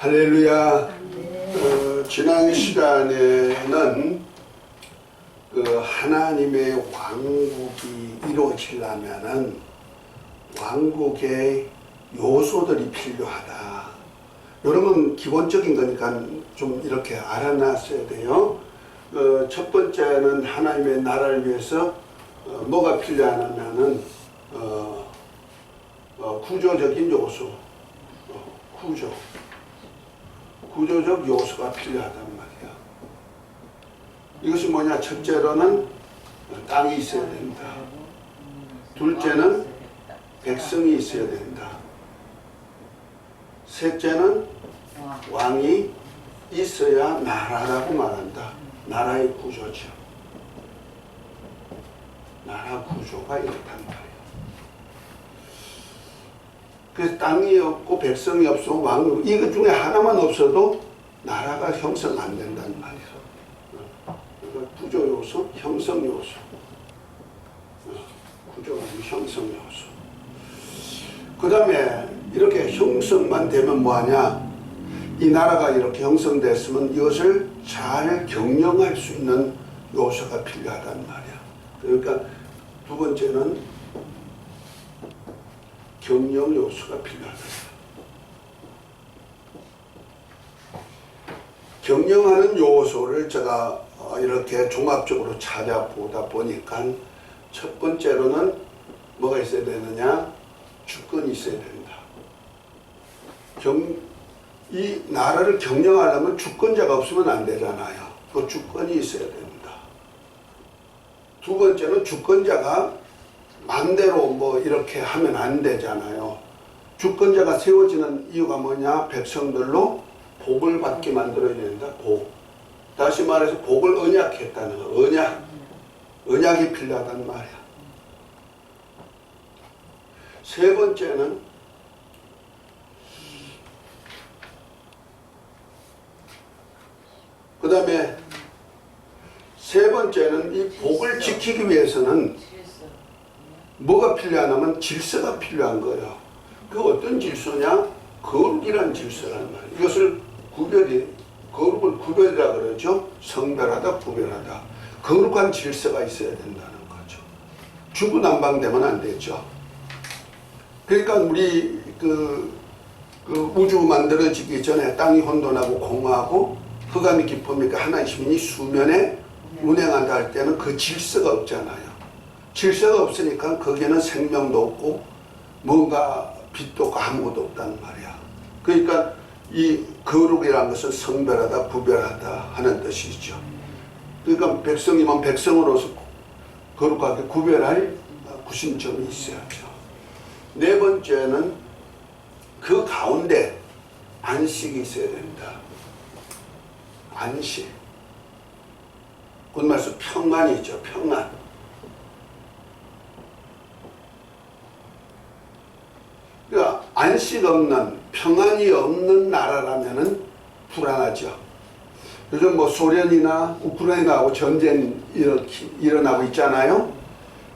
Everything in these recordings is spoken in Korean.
할렐루야. 지난 시간에는 하나님의 왕국이 이루어지려면은 왕국의 요소들이 필요하다. 이런 건 기본적인 거니까 좀 이렇게 알아놨어야 돼요. 첫 번째는 하나님의 나라를 위해서 뭐가 필요하냐면은 구조적인 요소, 구조적 요소가 필요하단 말이야. 이것이 뭐냐? 첫째로는 땅이 있어야 된다. 둘째는 백성이 있어야 된다. 셋째는 왕이 있어야 나라라고 말한다. 나라의 구조죠. 나라 구조가 이렇단 말이에요. 그래서 땅이 없고 백성이 없으면 왕국, 이것 중에 하나만 없어도 나라가 형성 안 된다는 말이에요. 구조 요소, 형성 요소. 구조 형성 요소. 그 다음에 이렇게 형성만 되면 뭐하냐? 이 나라가 이렇게 형성됐으면 이것을 잘 경영할 수 있는 요소가 필요하단 말이야. 그러니까 두 번째는 경영 요소가 필요하다. 경영하는 요소를 제가 이렇게 종합적으로 찾아보다 보니까 첫 번째로는 뭐가 있어야 되느냐? 주권이 있어야 된다. 이 나라를 경영하려면 주권자가 없으면 안 되잖아요. 그 주권이 있어야 된다. 두 번째는 주권자가 마음대로 뭐 이렇게 하면 안 되잖아요. 주권자가 세워지는 이유가 뭐냐? 백성들로 복을 받게 만들어야 된다. 복. 다시 말해서 복을 언약했다는 거. 언약이 필요하단 말이야. 세 번째는 그 다음에 세 번째는 이 복을 지키기 위해서는 뭐가 필요하냐면 질서가 필요한 거예요. 그 어떤 질서냐? 거룩이란 질서란 말이에요. 이것을 거룩을 구별이라 그러죠. 성별하다, 구별하다. 거룩한 질서가 있어야 된다는 거죠. 중구난방되면 안 되죠. 그러니까 우리 우주 만들어지기 전에 땅이 혼돈하고 공허하고 흑암이 깊으니까 하나의 시민이 수면에 운행한다 할 때는 그 질서가 없잖아요. 질서가 없으니까 거기에는 생명도 없고 뭔가 빛도 없고 아무것도 없다는 말이야. 그러니까 이 거룩이라는 것은 성별하다, 구별하다 하는 뜻이죠. 그러니까 백성이면 백성으로서 거룩하게 구별할 구심점이 있어야죠. 네 번째는 그 가운데 안식이 있어야 된다. 안식. 곧말해서 평안이죠. 평안. 그러니까 안식 없는, 평안이 없는 나라라면은 불안하죠. 요즘 뭐 소련이나 우크라이나하고 전쟁 일어나고 있잖아요.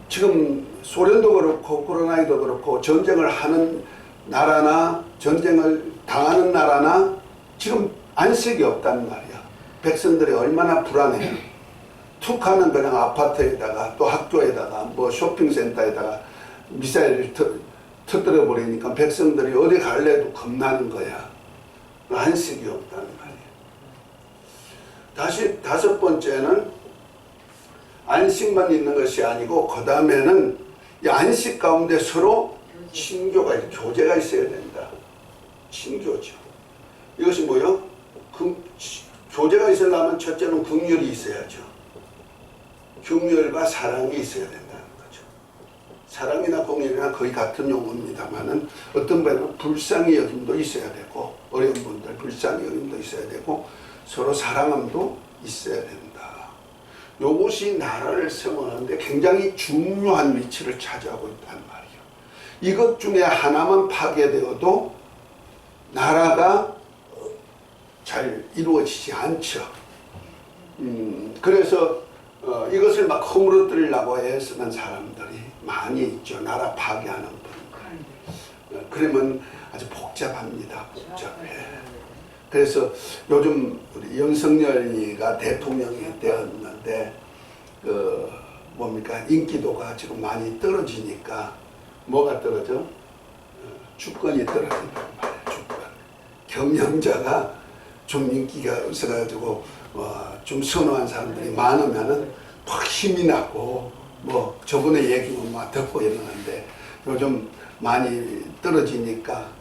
지금 소련도 그렇고 우크라이나도 그렇고 전쟁을 하는 나라나 전쟁을 당하는 나라나 지금 안식이 없단 말이야. 백성들이 얼마나 불안해요. 툭 하면 그냥 아파트에다가 또 학교에다가 뭐 쇼핑센터에다가 미사일을 터뜨려 버리니까 백성들이 어디 갈래도 겁나는 거야. 안식이 없다는 말이야. 다시 다섯 번째는 안식만 있는 것이 아니고 그 다음에는 이 안식 가운데 서로 친교가, 교제가 있어야 된다. 친교죠. 이것이 뭐요? 교제가 있으려면 첫째는 긍휼이 있어야죠. 긍휼과 사랑이 있어야 된다는 거죠. 사랑이나 긍휼이나 거의 같은 용어입니다만은 어떤 분은 불쌍히 여김도 있어야 되고 어려운 분들 불쌍히 여김도 있어야 되고 서로 사랑함도 있어야 된다. 이것이 나라를 세우는데 굉장히 중요한 위치를 차지하고 있단 말이에요. 이것 중에 하나만 파괴되어도 나라가 잘 이루어지지 않죠. 그래서 이것을 막 허물어뜨리려고 애쓰는 사람들이 많이 있죠. 나라 파괴하는 분. 그러면 아주 복잡합니다. 복잡해. 그래서 요즘 우리 윤석열이가 대통령이 되었는데 그 뭡니까 인기도가 지금 많이 떨어지니까 뭐가 떨어져? 주권이 떨어진단 말이에요. 주권. 경영자가 좀 인기가 없어가지고 좀 선호한 사람들이 많으면은 막 힘이 나고 뭐 저분의 얘기만 막 듣고 이러는데 요즘 많이 떨어지니까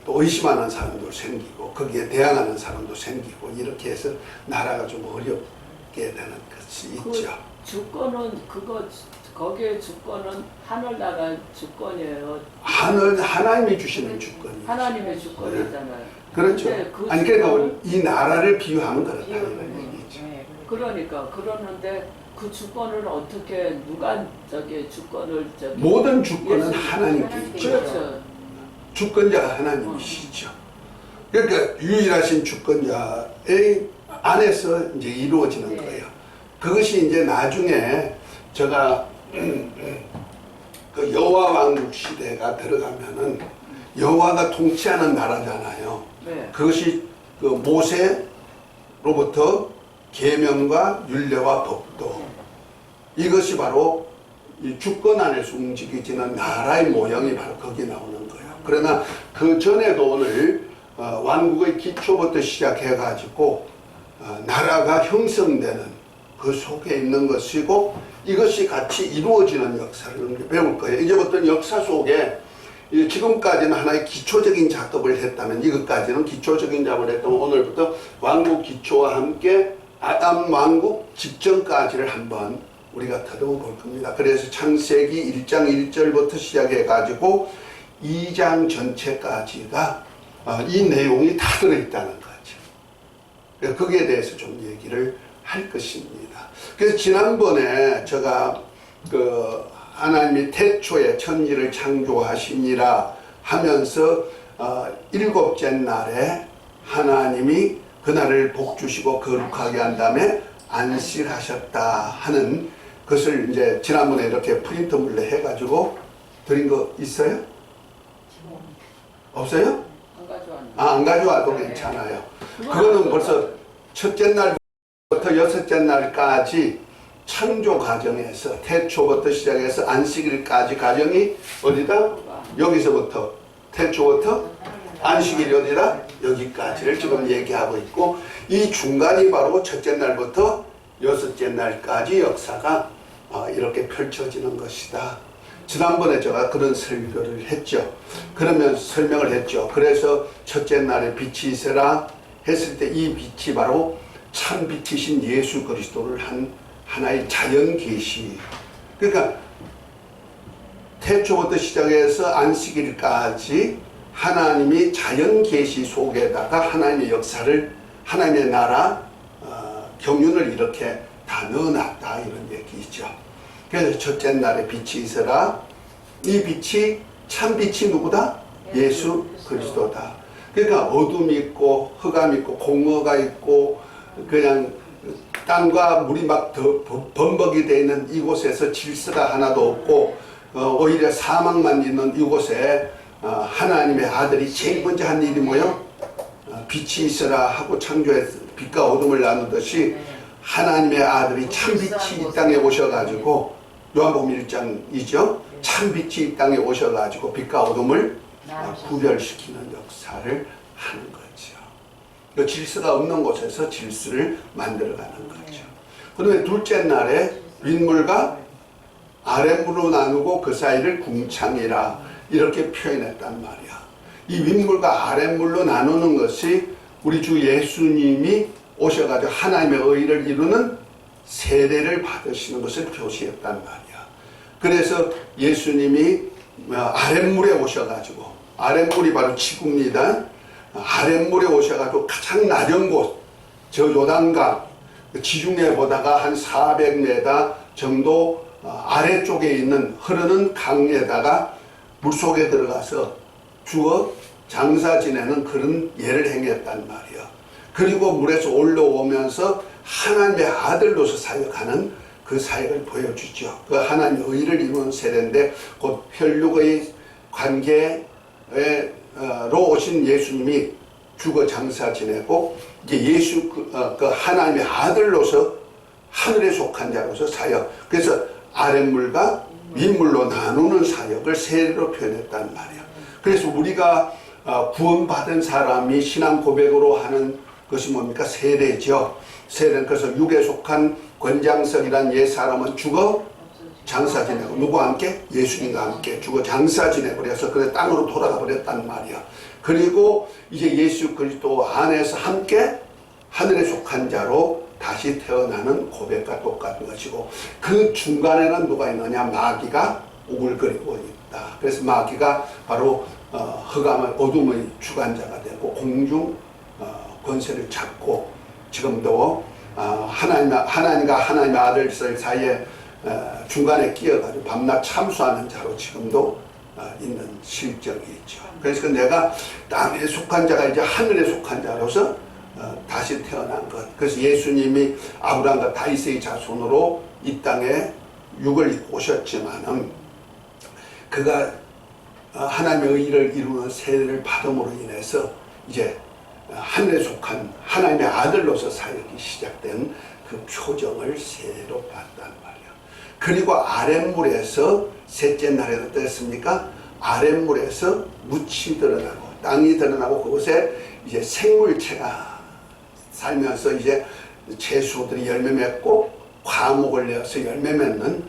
또 의심하는 사람도 생기고 거기에 대항하는 사람도 생기고 이렇게 해서 나라가 좀 어렵게 되는 것이 있죠. 주권은 거기에 주권은 하늘나라 주권이에요. 하나님이 주시는 주권이 하나님의 주권이잖아요. 그렇죠. 그 아니 그러니까 이 나라를 비유하면 그렇다 이런 얘기죠. 그러니까 그러는데 그 주권을 어떻게 누가 주권을 모든 주권은 하나님께 있죠. 그렇죠. 주권자가 하나님이시죠. 그러니까 유일하신 주권자의 안에서 이제 이루어지는 거예요. 그것이 이제 나중에 제가 그 여호와 왕국 시대가 들어가면은 여호와가 통치하는 나라잖아요. 네. 그것이 그 모세로부터 계명과 율례와 법도 이것이 바로 이 주권 안에서 움직이지는 나라의 모형이 바로 거기 나오는 거예요. 그러나 그 전에도 오늘 왕국의 기초부터 시작해가지고 나라가 형성되는 그 속에 있는 것이고 이것이 같이 이루어지는 역사를 배울 거예요. 이제부터는 역사 속에 지금까지는 하나의 기초적인 작업을 했다면 이것까지는 기초적인 작업을 했다면 오늘부터 왕국 기초와 함께 아담 왕국 직전까지를 한번 우리가 더듬어 볼 겁니다. 그래서 창세기 1장 1절부터 시작해가지고 2장 전체까지가 이 내용이 다 들어있다는 거죠. 거기에 대해서 좀 얘기를 할 것입니다. 그래서 지난번에 제가 그 하나님이 태초에 천지를 창조하시니라 하면서 일곱째 날에 하나님이 그날을 복주시고 거룩하게 한 다음에 안식하셨다 하는 것을 이제 지난번에 이렇게 프린트물로 해가지고 드린 거 있어요? 없어요? 안 가져왔네. 안 가져와도 괜찮아요. 그거는 벌써 첫째 날부터 여섯째 날까지 창조 과정에서 태초부터 시작해서 안식일까지 과정이 어디다? 여기서부터 태초부터 안식일이 어디다? 여기까지를 지금 얘기하고 있고 이 중간이 바로 첫째 날부터 여섯째 날까지 역사가 이렇게 펼쳐지는 것이다. 지난번에 제가 그런 설교를 했죠. 그러면 설명을 했죠. 그래서 첫째 날에 빛이 있어라 했을 때 이 빛이 바로 참 빛이신 예수 그리스도를 한 하나의 자연 계시. 그러니까 태초부터 시작해서 안식일까지 하나님이 자연 계시 속에다가 하나님의 역사를 하나님의 나라 경륜을 이렇게 다 넣어놨다 이런 얘기죠. 그래서 첫째 날에 빛이 있어라. 이 빛이 참 빛이 누구다? 예수 그리스도다. 그러니까 어둠이 있고 흑암이 있고 공허가 있고 그냥 땅과 물이 막 범벅이 되어 있는 이곳에서 질서가 하나도 없고 오히려 사망만 있는 이곳에 하나님의 아들이 제일 먼저 한 일이 뭐요? 빛이 있어라 하고 창조해서 빛과 어둠을 나누듯이 하나님의 아들이 참빛이 이 땅에 오셔가지고 요한복음 1장이죠. 참빛이 이 땅에 오셔가지고 빛과 어둠을 구별시키는 역사를 하는 거죠. 그 질서가 없는 곳에서 질서를 만들어가는 거죠. 그다음에 둘째 날에 윗물과 아랫물로 나누고 그 사이를 궁창이라 이렇게 표현했단 말이야. 이 윗물과 아랫물로 나누는 것이 우리 주 예수님이 오셔가지고 하나님의 의를 이루는 세례를 받으시는 것을 표시했단 말이야. 그래서 예수님이 아랫물에 오셔가지고 아랫물이 바로 지구입니다. 아랫물에 오셔가지고 가장 낮은 곳, 저 요단강 지중해 보다가 한 400m 정도 아래쪽에 있는 흐르는 강에다가 물속에 들어가서 주어 장사 지내는 그런 예를 행했단 말이야. 그리고 물에서 올라오면서 하나님의 아들로서 사역하는 그 사역을 보여주죠. 그 하나님의 의를 이루는 세례인데 곧 혈육의 관계로 오신 예수님이 죽어 장사 지내고 이제 예수 그 하나님의 아들로서 하늘에 속한 자로서 사역. 그래서 아랫물과 윗물로 나누는 사역을 세례로 표현했단 말이야. 그래서 우리가 구원받은 사람이 신앙 고백으로 하는 것이 뭡니까? 세례죠. 세례는 그래서 육에 속한 권장석이란 옛 사람은 죽어 장사 지내고 누구와 함께? 예수님과 함께 죽어 장사 지내고 그래서 그래 땅으로 돌아가 버렸단 말이야. 그리고 이제 예수 그리스도 안에서 함께 하늘에 속한 자로 다시 태어나는 고백과 똑같은 것이고 그 중간에는 누가 있느냐? 마귀가 우글거리고 있다. 그래서 마귀가 바로 흑암의 어둠의 주관자가 되고 공중 권세를 잡고 지금도 하나님과 하나님의 아들 사이에 중간에 끼어가지고 밤낮 참수하는 자로 지금도 있는 실정이 있죠. 그래서 내가 땅에 속한 자가 이제 하늘에 속한 자로서 다시 태어난 것. 그래서 예수님이 아브라함과 다윗의 자손으로 이 땅에 육을 입고 오셨지만은 그가 하나님의 의를 이루는 세례를 받음으로 인해서 이제 하늘에 속한 하나님의 아들로서 사역이 시작된 그 표정을 세례로 봤단 말이야. 그리고 아랫물에서 셋째 날에 어땠습니까? 아랫물에서 묻이 드러나고 땅이 드러나고 그곳에 이제 생물체가 살면서 이제 채소들이 열매 맺고 과목을 내어서 열매 맺는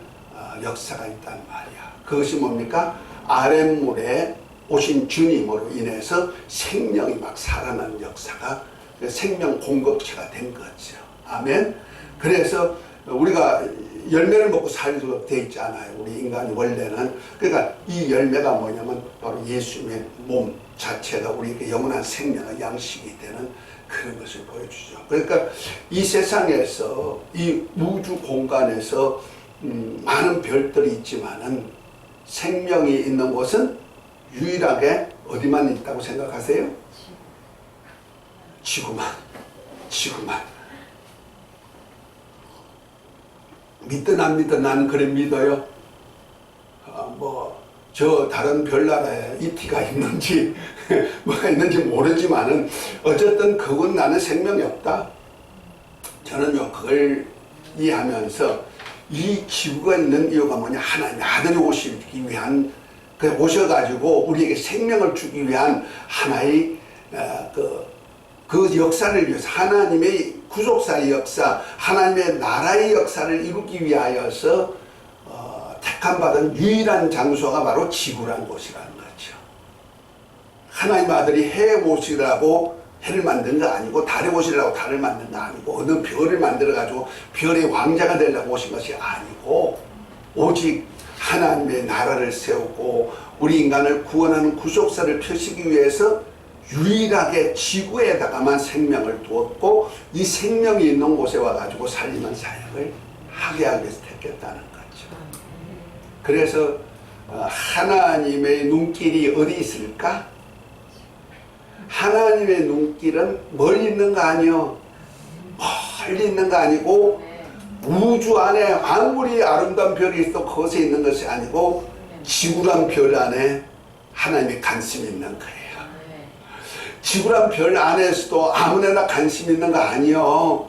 역사가 있단 말이야. 그것이 뭡니까? 아랫물에 오신 주님으로 인해서 생명이 막 살아나는 역사가 생명 공급체가 된 거죠. 아멘. 그래서 우리가 열매를 먹고 살도록 되어 있잖아요. 우리 인간이 원래는. 그러니까 이 열매가 뭐냐면 바로 예수님의 몸 자체가 우리에게 영원한 생명의 양식이 되는 그런 것을 보여주죠. 그러니까 이 세상에서 이 우주 공간에서 많은 별들이 있지만은 생명이 있는 곳은 유일하게 어디만 있다고 생각하세요? 지구만. 믿든 안 믿든 나는 그래 믿어요. 저 다른 별나라에 이티가 있는지 뭐가 있는지 모르지만은 어쨌든 그건 나는 생명이 없다. 저는요 그걸 이해하면서 이 지구가 있는 이유가 뭐냐? 하나님의 아들이 오시기 위한 오셔가지고 우리에게 생명을 주기 위한 하나의 그 역사를 위해서 하나님의 구속사의 역사, 하나님의 나라의 역사를 이루기 위하여서 택함받은 유일한 장소가 바로 지구라는 곳이라는 거죠. 하나님 아들이 해에 오시라고 해를 만든 거 아니고 달에 오시라고 달을 만든 거 아니고 어느 별을 만들어가지고 별의 왕자가 되려고 오신 것이 아니고 오직 하나님의 나라를 세우고 우리 인간을 구원하는 구속사를 펴시기 위해서 유일하게 지구에다가만 생명을 두었고 이 생명이 있는 곳에 와가지고 살리는 사역을 하게 하기 위해서 택했다는 거죠. 그래서 하나님의 눈길이 어디 있을까? 하나님의 눈길은 멀리 있는 거 아니요. 멀리 있는 거 아니고 우주 안에 아무리 아름다운 별이 있어 그것에 있는 것이 아니고 지구란 별 안에 하나님의 관심이 있는 거예요. 지구란 별 안에서도 아무데나 관심 있는 거 아니요.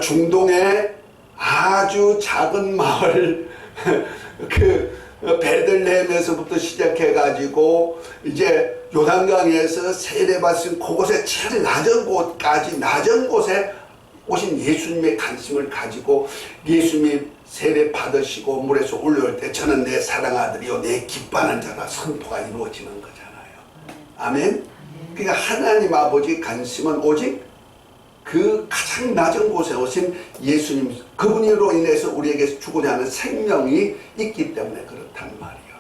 중동의 아주 작은 마을 그 베들레헴에서부터 시작해가지고 이제 요단강에서 세례받으신 그곳에 제일 낮은 곳까지 낮은 곳에 오신 예수님의 관심을 가지고 예수님이 세례 받으시고 물에서 올라올 때 저는 내 사랑아들이요 내 기뻐하는 자가 선포가 이루어지는 거잖아요. 아멘. 그러니까 하나님 아버지 관심은 오직 그 가장 낮은 곳에 오신 예수님 그분으로 인해서 우리에게 주고자 하는 생명이 있기 때문에 그렇단 말이에요.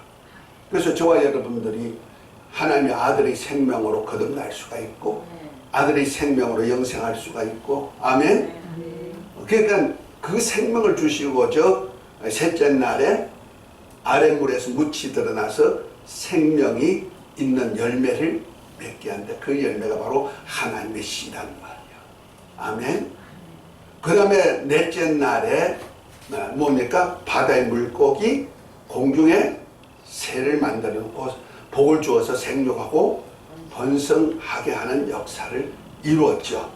그래서 저와 여러분들이 하나님의 아들의 생명으로 거듭날 수가 있고 아들의 생명으로 영생할 수가 있고 아멘. 그러니까 그 생명을 주시고 저 셋째 날에 아랫물에서 묻이 드러나서 생명이 있는 열매를 맺게 하는데 그 열매가 바로 하나님의 씨란 말이야. 아멘. 그 다음에 넷째 날에 뭡니까? 바다의 물고기 공중에 새를 만들어 놓고 복을 주어서 생육하고 번성하게 하는 역사를 이루었죠.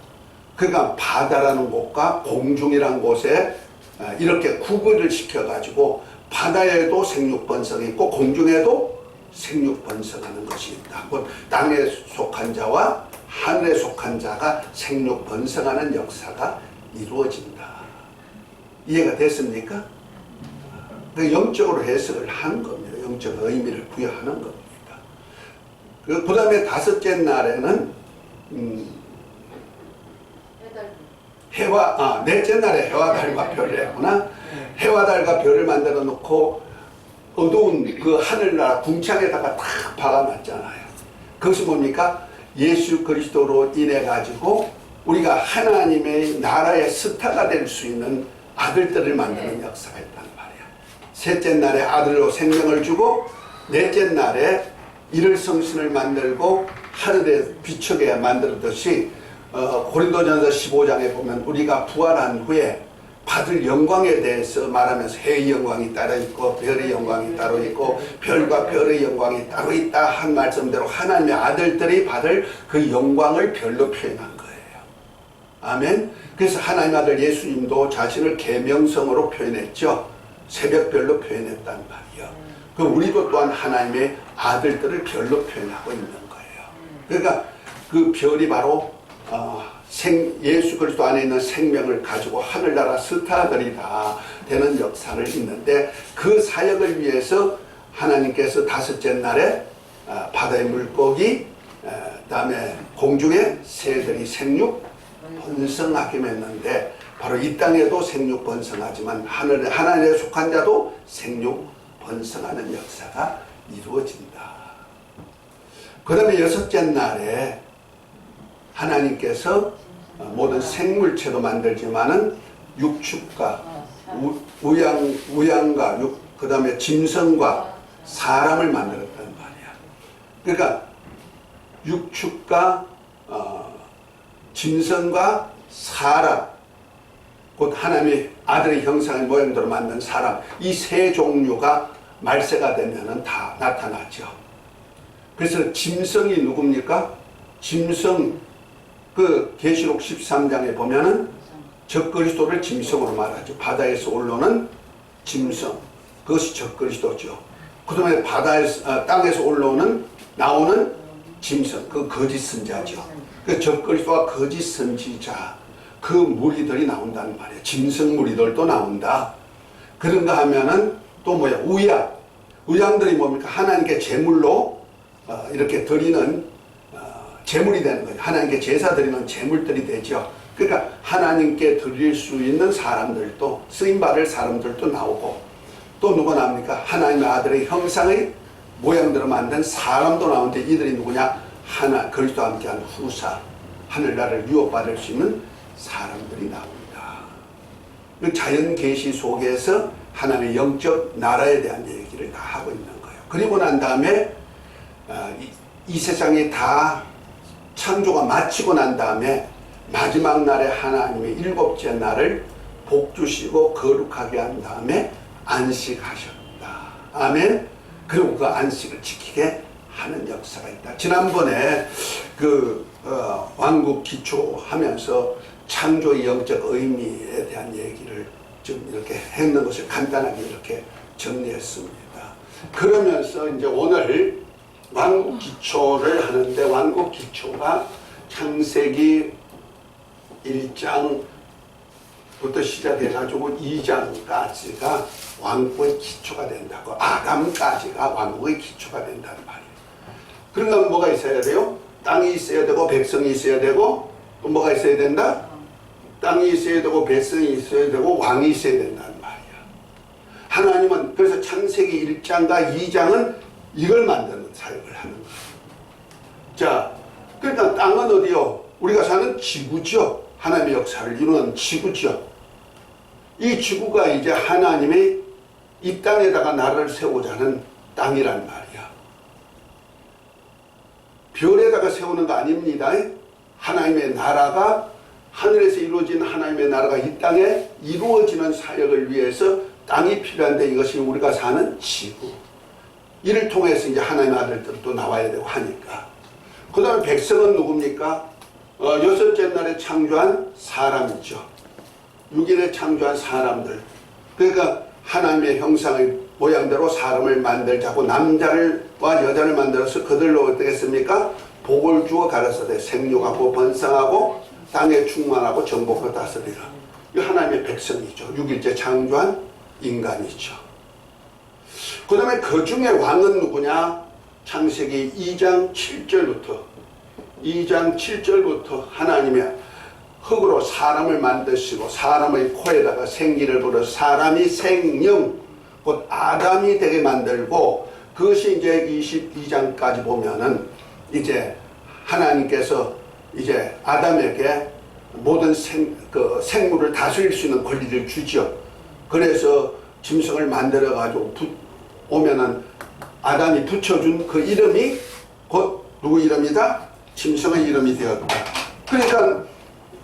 그러니까 바다라는 곳과 공중이라는 곳에 이렇게 구분을 시켜가지고 바다에도 생육 번성이 있고 공중에도 생육 번성하는 것이 있다. 곧 땅에 속한 자와 하늘에 속한 자가 생육 번성하는 역사가 이루어진다. 이해가 됐습니까? 영적으로 해석을 하는 겁니다. 영적 의미를 부여하는 겁니다. 그 다음에 다섯째 날에는 넷째 날에 해와 달과 별을 했구나. 해와 달과 별을 만들어 놓고 어두운 그 하늘나라 궁창에다가 탁 박아놨잖아요. 그것이 뭡니까? 예수 그리스도로 인해 가지고 우리가 하나님의 나라의 스타가 될 수 있는 아들들을 만드는 역사가 있단 말이야. 셋째 날에 아들로 생명을 주고 넷째 날에 이를 성신을 만들고 하늘에 비추게 만들었듯이 고린도전서 15장에 보면 우리가 부활한 후에 받을 영광에 대해서 말하면서 해의 영광이 따로 있고 별의 영광이 따로 있고 별과 별의 영광이 따로 있다 한 말씀대로 하나님의 아들들이 받을 그 영광을 별로 표현한 거예요. 아멘. 그래서 하나님의 아들 예수님도 자신을 계명성으로 표현했죠. 새벽별로 표현했단 말이에요. 그럼 우리도 또한 하나님의 아들들을 별로 표현하고 있는 거예요. 그러니까 그 별이 바로 예수 그리스도 안에 있는 생명을 가지고 하늘나라 스타들이 다 되는 역사를 있는데 그 사역을 위해서 하나님께서 다섯째 날에 바다의 물고기 그다음에 공중의 새들이 생육 번성하게 했는데 바로 이 땅에도 생육 번성하지만 하나님에 속한 자도 생육 번성하는 역사가 이루어진다. 그 다음에 여섯째 날에 하나님께서 모든 생물체도 만들지만은 육축과 우양과 그 다음에 짐승과 사람을 만들었단 말이야. 그러니까 육축과 짐승과 사람, 곧 하나님의 아들의 형상의 모양대로 만든 사람, 이 세 종류가 말세가 되면은 다 나타나죠. 그래서 짐승이 누굽니까? 짐승, 그 계시록 13장에 보면은 적그리스도를 짐승으로 말하죠. 바다에서 올라오는 짐승, 그것이 적그리스도죠. 그 다음에 땅에서 나오는 짐승, 그 거짓 선자죠. 그 적그리스도와 거짓 선지자, 그 무리들이 나온다는 말이에요. 짐승 무리들도 나온다. 그런가 하면은 또 뭐야? 우양들이 뭡니까? 하나님께 제물로 이렇게 드리는 제물이 되는 거예요. 하나님께 제사 드리는 제물들이 되죠. 그러니까 하나님께 드릴 수 있는 사람들도, 쓰임받을 사람들도 나오고, 또 누가 나옵니까? 하나님의 아들의 형상의 모양대로 만든 사람도 나오는데 이들이 누구냐? 그리스도와 함께한 후사, 하늘나라를 유업받을 수 있는 사람들이 나옵니다. 자연 계시 속에서 하나님의 영적 나라에 대한 얘기를 다 하고 있는 거예요. 그리고 난 다음에 이 세상이 다 창조가 마치고 난 다음에 마지막 날에 하나님의 일곱째 날을 복 주시고 거룩하게 한 다음에 안식하셨다. 아멘. 그리고 그 안식을 지키게 하는 역사가 있다. 지난번에 왕국 기초하면서 창조의 영적 의미에 대한 얘기를 좀 이렇게 했는 것을 간단하게 이렇게 정리했습니다. 그러면서 이제 오늘 왕국 기초를 하는데, 왕국 기초가 창세기 1장부터 시작해가지고 2장까지가 왕국의 기초가 된다고, 아담까지가 왕국의 기초가 된다는 말이에요. 그러면 뭐가 있어야 돼요? 땅이 있어야 되고 백성이 있어야 되고, 또 뭐가 있어야 된다? 땅이 있어야 되고 백성이 있어야 되고 왕이 있어야 된다는 말이야. 하나님은 그래서 창세기 1장과 2장은 이걸 만드는 사역을 하는 거예요. 자, 그러니까 땅은 어디요? 우리가 사는 지구죠. 하나님의 역사를 이루는 지구죠. 이 지구가 이제 하나님의 이 땅에다가 나라를 세우고자 하는 땅이란 말이야. 별에다가 세우는 거 아닙니다. 하나님의 나라가, 하늘에서 이루어진 하나님의 나라가 이 땅에 이루어지는 사역을 위해서 땅이 필요한데, 이것이 우리가 사는 지구. 이를 통해서 이제 하나님의 아들들도 나와야 되고 하니까. 그 다음에 백성은 누굽니까? 여섯째 날에 창조한 사람이죠. 6일에 창조한 사람들. 그러니까 하나님의 형상의 모양대로 사람을 만들자고 남자와 여자를 만들어서 그들로 어떻게 했습니까? 복을 주어 가라사대 생육하고 번성하고 땅에 충만하고 정복하고 다스리라. 이 하나님의 백성이죠. 6일째 창조한 인간이죠. 그 다음에 그 중에 왕은 누구냐? 창세기 2장 7절부터 하나님이 흙으로 사람을 만드시고 사람의 코에다가 생기를 불어서 사람이 생명 곧 아담이 되게 만들고, 그것이 이제 22장까지 보면은 이제 하나님께서 이제 아담에게 모든 생물을 다스릴 수 있는 권리를 주죠. 그래서 짐승을 만들어 가지고 오면은 아담이 붙여준 그 이름이 곧 누구 이름이다? 짐승의 이름이 되었다. 그러니까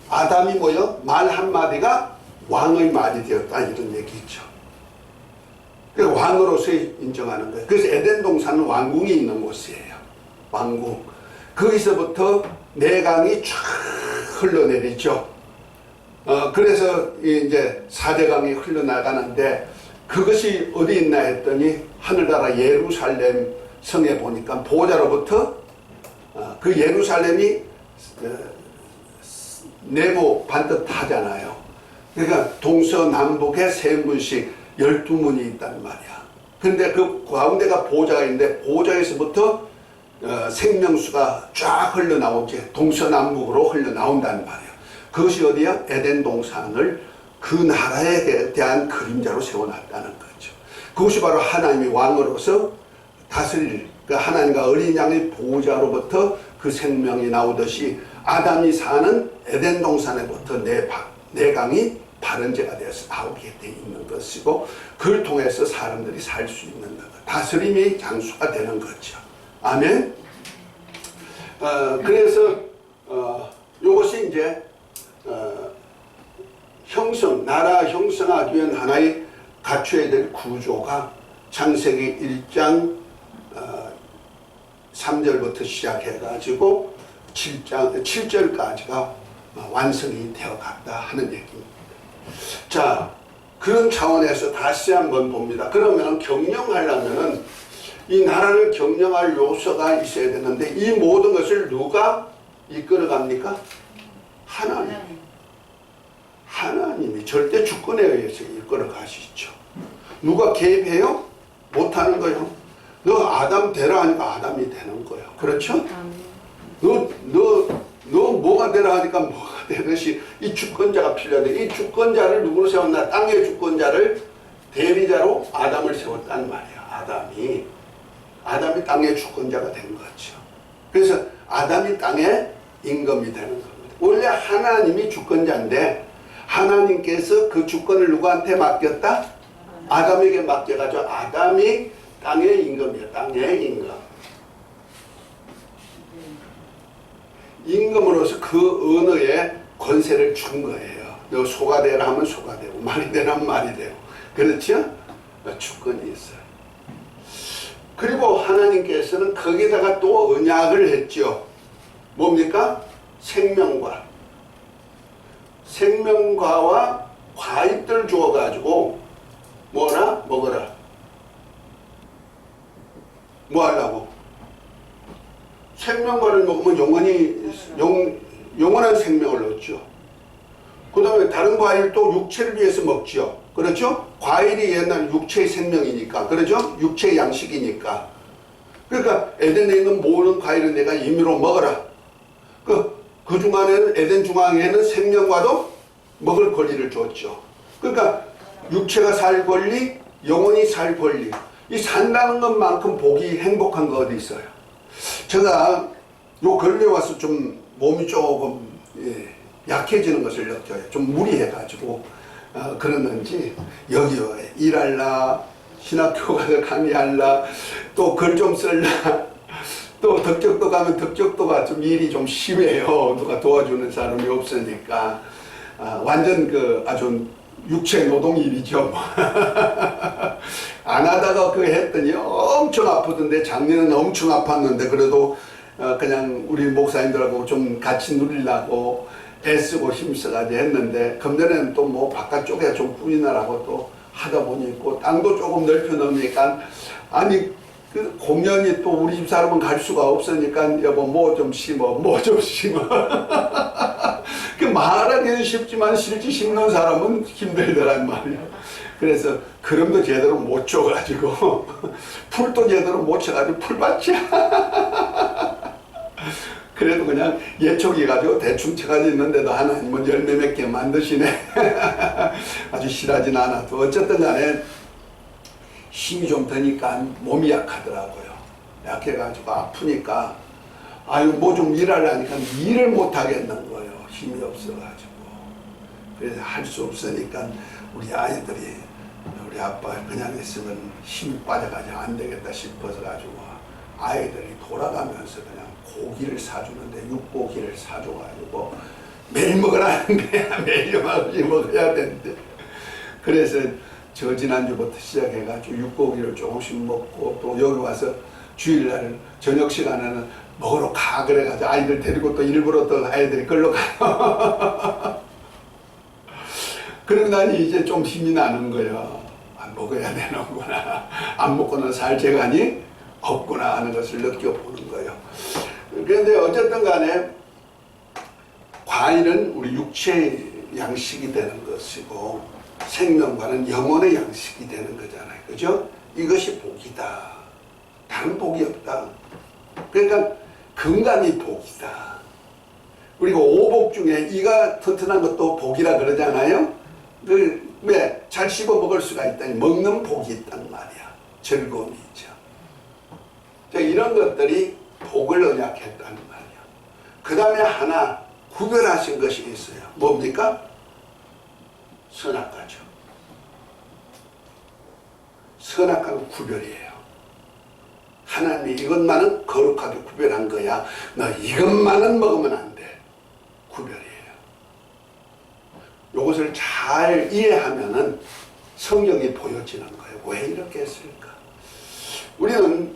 아담이 뭐요? 말 한마디가 왕의 말이 되었다, 이런 얘기죠. 그래서 왕으로서 인정하는 거예요. 그래서 에덴 동산은 왕궁이 있는 곳이에요. 왕궁. 거기서부터 내강이 쫙 흘러내리죠. 그래서 이제 4대강이 흘러나가는데, 그것이 어디 있나 했더니 하늘나라 예루살렘 성에 보니까 보좌로부터 그 예루살렘이 네모 반듯하잖아요. 그러니까 동서남북에 세 문씩 12문이 있단 말이야. 근데 그 가운데가 보좌가 있는데 보좌에서부터 생명수가 쫙 흘러나오지, 동서남북으로 흘러나온단 말이야. 그것이 어디야? 에덴 동산을 그 나라에 대한 그림자로 세워놨다는 거죠. 그것이 바로 하나님이 왕으로서 다스릴, 그러니까 하나님과 어린 양의 보좌로부터 그 생명이 나오듯이 아담이 사는 에덴 동산에부터 내강이 발원제가 되어서 나오게 돼 있는 것이고, 그걸 통해서 사람들이 살 수 있는 것, 다스림의 장수가 되는 거죠. 아멘. 그래서 이것이 이제 나라 형성하기 위한 하나의 갖춰야 될 구조가 창세기 1장 3절부터 시작해가지고 7절까지가 완성이 되어갔다 하는 얘기입니다. 자, 그런 차원에서 다시 한번 봅니다. 그러면 경영하려면은 이 나라를 경영할 요소가 있어야 되는데, 이 모든 것을 누가 이끌어갑니까? 하나님이 절대 주권에 의해서 이끌어 가시죠. 누가 개입해요? 못하는 거예요. 너 아담 되라 하니까 아담이 되는 거예요. 그렇죠? 너 뭐가 되라 하니까 뭐가 되듯이 이 주권자가 필요한데, 이 주권자를 누구로 세웠나? 땅의 주권자를 대리자로 아담을 세웠단 말이야. 아담이 땅의 주권자가 된 거죠. 그래서 아담이 땅의 임금이 되는 겁니다. 원래 하나님이 주권자인데 하나님께서 그 주권을 누구한테 맡겼다? 아담에게 맡겨가지고 아담이 땅의 임금이야. 땅의 임금. 임금으로서 그 언어에 권세를 준 거예요. 너 소가 되라 하면 소가 되고 말이 되라 하면 말이 되고. 그렇죠? 주권이 있어요. 그리고 하나님께서는 거기다가 또 언약을 했죠. 뭡니까? 생명과와 과일들 주어가지고 뭐라? 먹어라. 뭐 하려고? 생명과를 먹으면 영원한 생명을 얻죠. 그 다음에 다른 과일도 육체를 위해서 먹죠. 그렇죠? 과일이 옛날 육체의 생명이니까. 그렇죠? 육체의 양식이니까. 그러니까 에덴에 있는 모든 과일은 내가 임의로 먹어라. 그 중간에는 에덴 중앙에는 생명과도 먹을 권리를 줬죠. 그러니까 육체가 살 권리, 영혼이 살 권리. 이 산다는 것만큼 복이 행복한 거 어디 있어요? 제가 요 근래에 와서 좀 몸이 조금 약해지는 것을 느껴요. 좀 무리해가지고 그러는지 여기 일할라, 신학교 가서 강의할라, 또 글 좀 쓸라, 또 덕적도 가면 덕적도가 좀 일이 좀 심해요. 누가 도와주는 사람이 없으니까. 완전 아주 육체 노동 일이죠. 안 하다가 했더니 엄청 아프던데, 작년에는 엄청 아팠는데 그래도 그냥 우리 목사님들하고 좀 같이 누리려고 애쓰고 힘써가지고 했는데 금전에는 또 뭐 바깥쪽에 좀 꾸미느라고 또 하다 보니 또 땅도 조금 넓혀 놓으니까 아니 그 공연이 또 우리 집 사람은 갈 수가 없으니까 여보 뭐 좀 심어 뭐 좀 심어 그 말하기는 쉽지만 실제 심는 사람은 힘들더란 말이야. 그래서 그림도 제대로 못 줘가지고 풀도 제대로 못 쳐가지고 풀밭이야. 그래도 그냥 예초기 가지고 대충 쳐가지고 있는데도 하나님은 열매 몇 개 만드시네. 아주 실하진 않아도 어쨌든 간에 힘이 좀 드니까 몸이 약하더라고요. 약해가지고 아프니까 아유 뭐 좀 일하려니까 일을 못 하겠는 거예요. 힘이 없어가지고. 그래서 할 수 없으니까 우리 아이들이 우리 아빠 그냥 있으면 힘이 빠져가지고 안 되겠다 싶어서 가지고 아이들이 돌아가면서 그냥 고기를 사주는데 육고기를 사줘가지고 매일 먹으라는 거야. 매일 없이 먹어야 되는데. 그래서 저 지난주부터 시작해가지고 육고기를 조금씩 먹고 또 여기 와서 주일날 저녁 시간에는 먹으러 가 그래가지고 아이들 데리고 또 일부러 또 아이들이 끌러 가요. 그러고 나니 이제 좀 힘이 나는 거예요. 아, 먹어야 되는구나. 안 먹고는 살 재간이 없구나 하는 것을 느껴보는 거예요. 그런데 어쨌든 간에 과일은 우리 육체의 양식이 되는 것이고 생명과는 영혼의 양식이 되는 거잖아요. 그죠? 이것이 복이다. 다른 복이 없다. 그러니까 건강이 복이다. 그리고 오복 중에 이가 튼튼한 것도 복이라 그러잖아요. 왜? 잘 씹어 먹을 수가 있다니 먹는 복이 있단 말이야. 즐거움이 있죠. 이런 것들이 복을 언약했단 말이야. 그 다음에 하나 구별하신 것이 있어요. 뭡니까? 선악과죠. 선악과는 구별이에요. 하나님이 이것만은 거룩하게 구별한 거야. 너 이것만은 먹으면 안 돼. 구별이에요. 이것을 잘 이해하면은 성경이 보여지는 거예요. 왜 이렇게 했을까? 우리는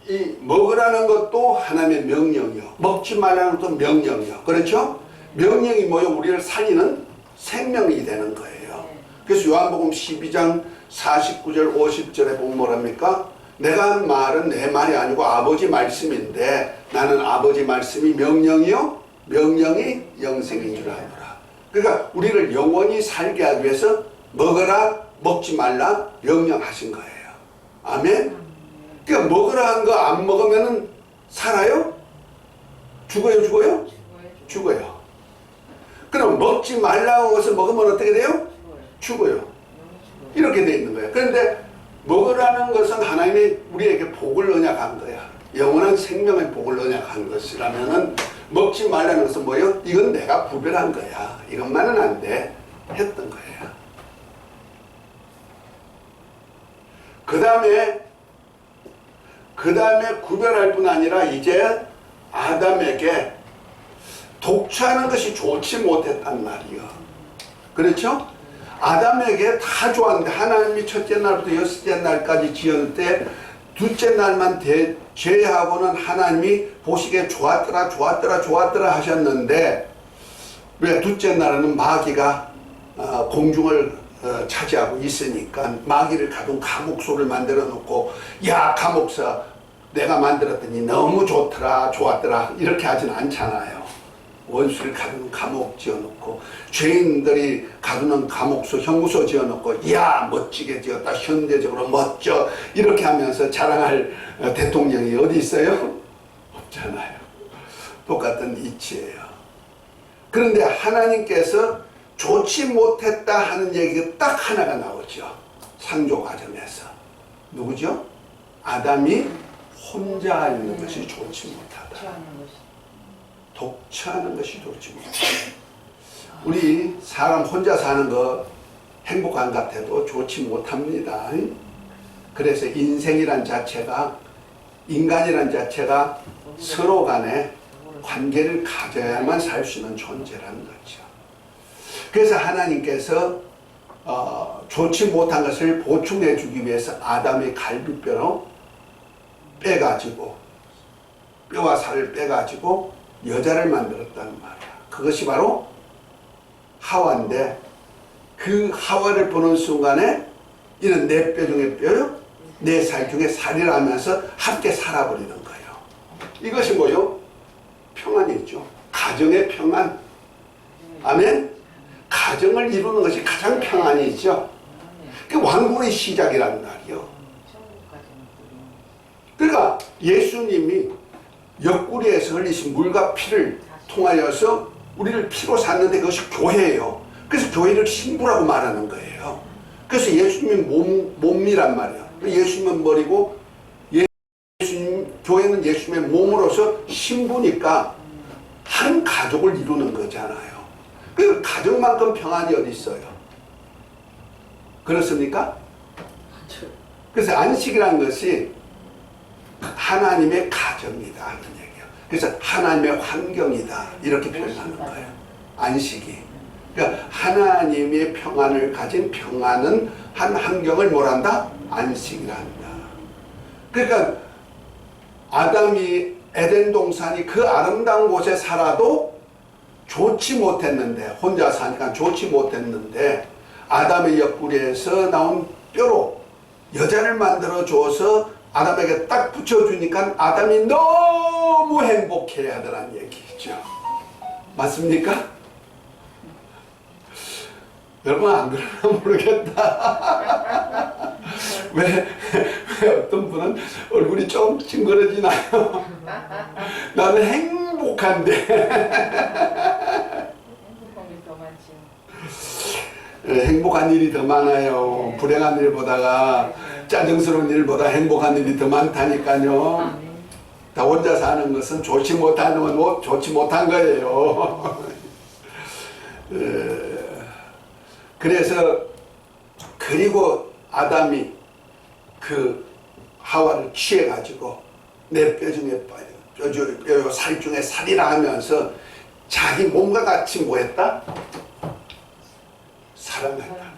이 먹으라는 것도 하나님의 명령이요. 먹지 말라는 것도 명령이요. 그렇죠? 명령이 뭐요? 우리를 살리는 생명이 되는 거예요. 그래서 요한복음 12장 49절 50절에 보면 뭐랍니까? 내가 한 말은 내 말이 아니고 아버지 말씀인데 나는 아버지 말씀이 명령이요 명령이 영생인 줄 아노라. 그러니까 우리를 영원히 살게 하기 위해서 먹어라 먹지 말라 명령하신 거예요. 아멘. 그러니까 먹으라 한 거 안 먹으면 살아요? 죽어요? 죽어요? 죽어요. 그럼 먹지 말라고 것을 먹으면 어떻게 돼요? 죽어요. 이렇게 돼 있는 거예요. 그런데 먹으라는 것은 하나님이 우리에게 복을 언약한 거야. 영원한 생명의 복을 언약한 것이라면은 먹지 말라는 것은 뭐예요? 이건 내가 구별한 거야. 이것만은 안 돼. 했던 거예요. 그 다음에 구별할 뿐 아니라 이제 아담에게 독취하는 것이 좋지 못했단 말이요. 그렇죠? 아담에게 다 좋았는데 하나님이 첫째 날부터 여섯째 날까지 지을 때 둘째 날만 제외하고는 하나님이 보시기에 좋았더라 하셨는데 왜 둘째 날에는 마귀가 공중을 차지하고 있으니까 마귀를 가둔 감옥소를 만들어 놓고 야 감옥소 내가 만들었더니 너무 좋았더라 이렇게 하진 않잖아요. 원수를 가두는 감옥 지어놓고 죄인들이 가두는 감옥소 형무소 지어놓고 야 멋지게 지었다 현대적으로 멋져 이렇게 하면서 자랑할 대통령이 어디 있어요? 없잖아요. 똑같은 이치예요. 그런데 하나님께서 좋지 못했다 하는 얘기가 딱 하나가 나오죠. 창조 과정에서. 누구죠? 아담이 혼자 있는 것이 좋지 못하다. 독취하는 것이 좋지 못하다. 우리 사람 혼자 사는 거 행복한 것 같아도 좋지 못합니다. 그래서 인간이란 자체가 서로 간에 관계를 가져야만 살 수 있는 존재라는 거죠. 그래서 하나님께서 좋지 못한 것을 보충해 주기 위해서 아담의 갈비뼈로 빼가지고 뼈와 살을 빼가지고 여자를 만들었다는 말이야. 그것이 바로 하와인데 그 하와를 보는 순간에 이는 내 뼈 중에 뼈요 내 살 중에 살이라 하면서 함께 살아버리는 거예요. 이것이 뭐요? 평안이죠. 가정의 평안. 아멘. 가정을 이루는 것이 가장 평안이죠. 그 왕국의 시작이라는 말이요. 그러니까 예수님이 옆구리에서 흘리신 물과 피를 통하여서 우리를 피로 샀는데 그것이 교회예요. 그래서 교회를 신부라고 말하는 거예요. 그래서 예수님이 몸이란 말이에요. 예수님은 머리고 교회는 예수님의 몸으로서 신부니까 한 가족을 이루는 거잖아요. 그 가족만큼 평안이 어디 있어요? 그렇습니까? 그래서 안식이라는 것이 하나님의 가정이다 하는 얘기예요. 그래서 하나님의 환경이다 이렇게 표현하는 거예요. 안식이. 그러니까 하나님의 평안을 가진 평안은 한 환경을 뭐란다? 안식이라 한다. 그러니까 아담이 에덴 동산이 그 아름다운 곳에 살아도 좋지 못했는데 혼자 사니까 좋지 못했는데 아담의 옆구리에서 나온 뼈로 여자를 만들어 줘서 아담에게 딱 붙여주니까 아담이 너무 행복해 하더란 얘기죠. 맞습니까? 여러분 안 그러나 모르겠다. 왜 어떤 분은 얼굴이 좀 찡그러지나요? 나는 행복한데. 행복함이 더 많죠. 행복한 일이 더 많아요. 네. 불행한 일보다가 짜증스러운 일보다 행복한 일이 더 많다니까요. 다 혼자 사는 것은 좋지 못하는 건 뭐 좋지 못한 거예요. 그래서 그리고 아담이 그 하와를 취해가지고 내 뼈 중에 뼈 살 중에 살이라 하면서 자기 몸과 같이 뭐했다? 사랑한단 말이야.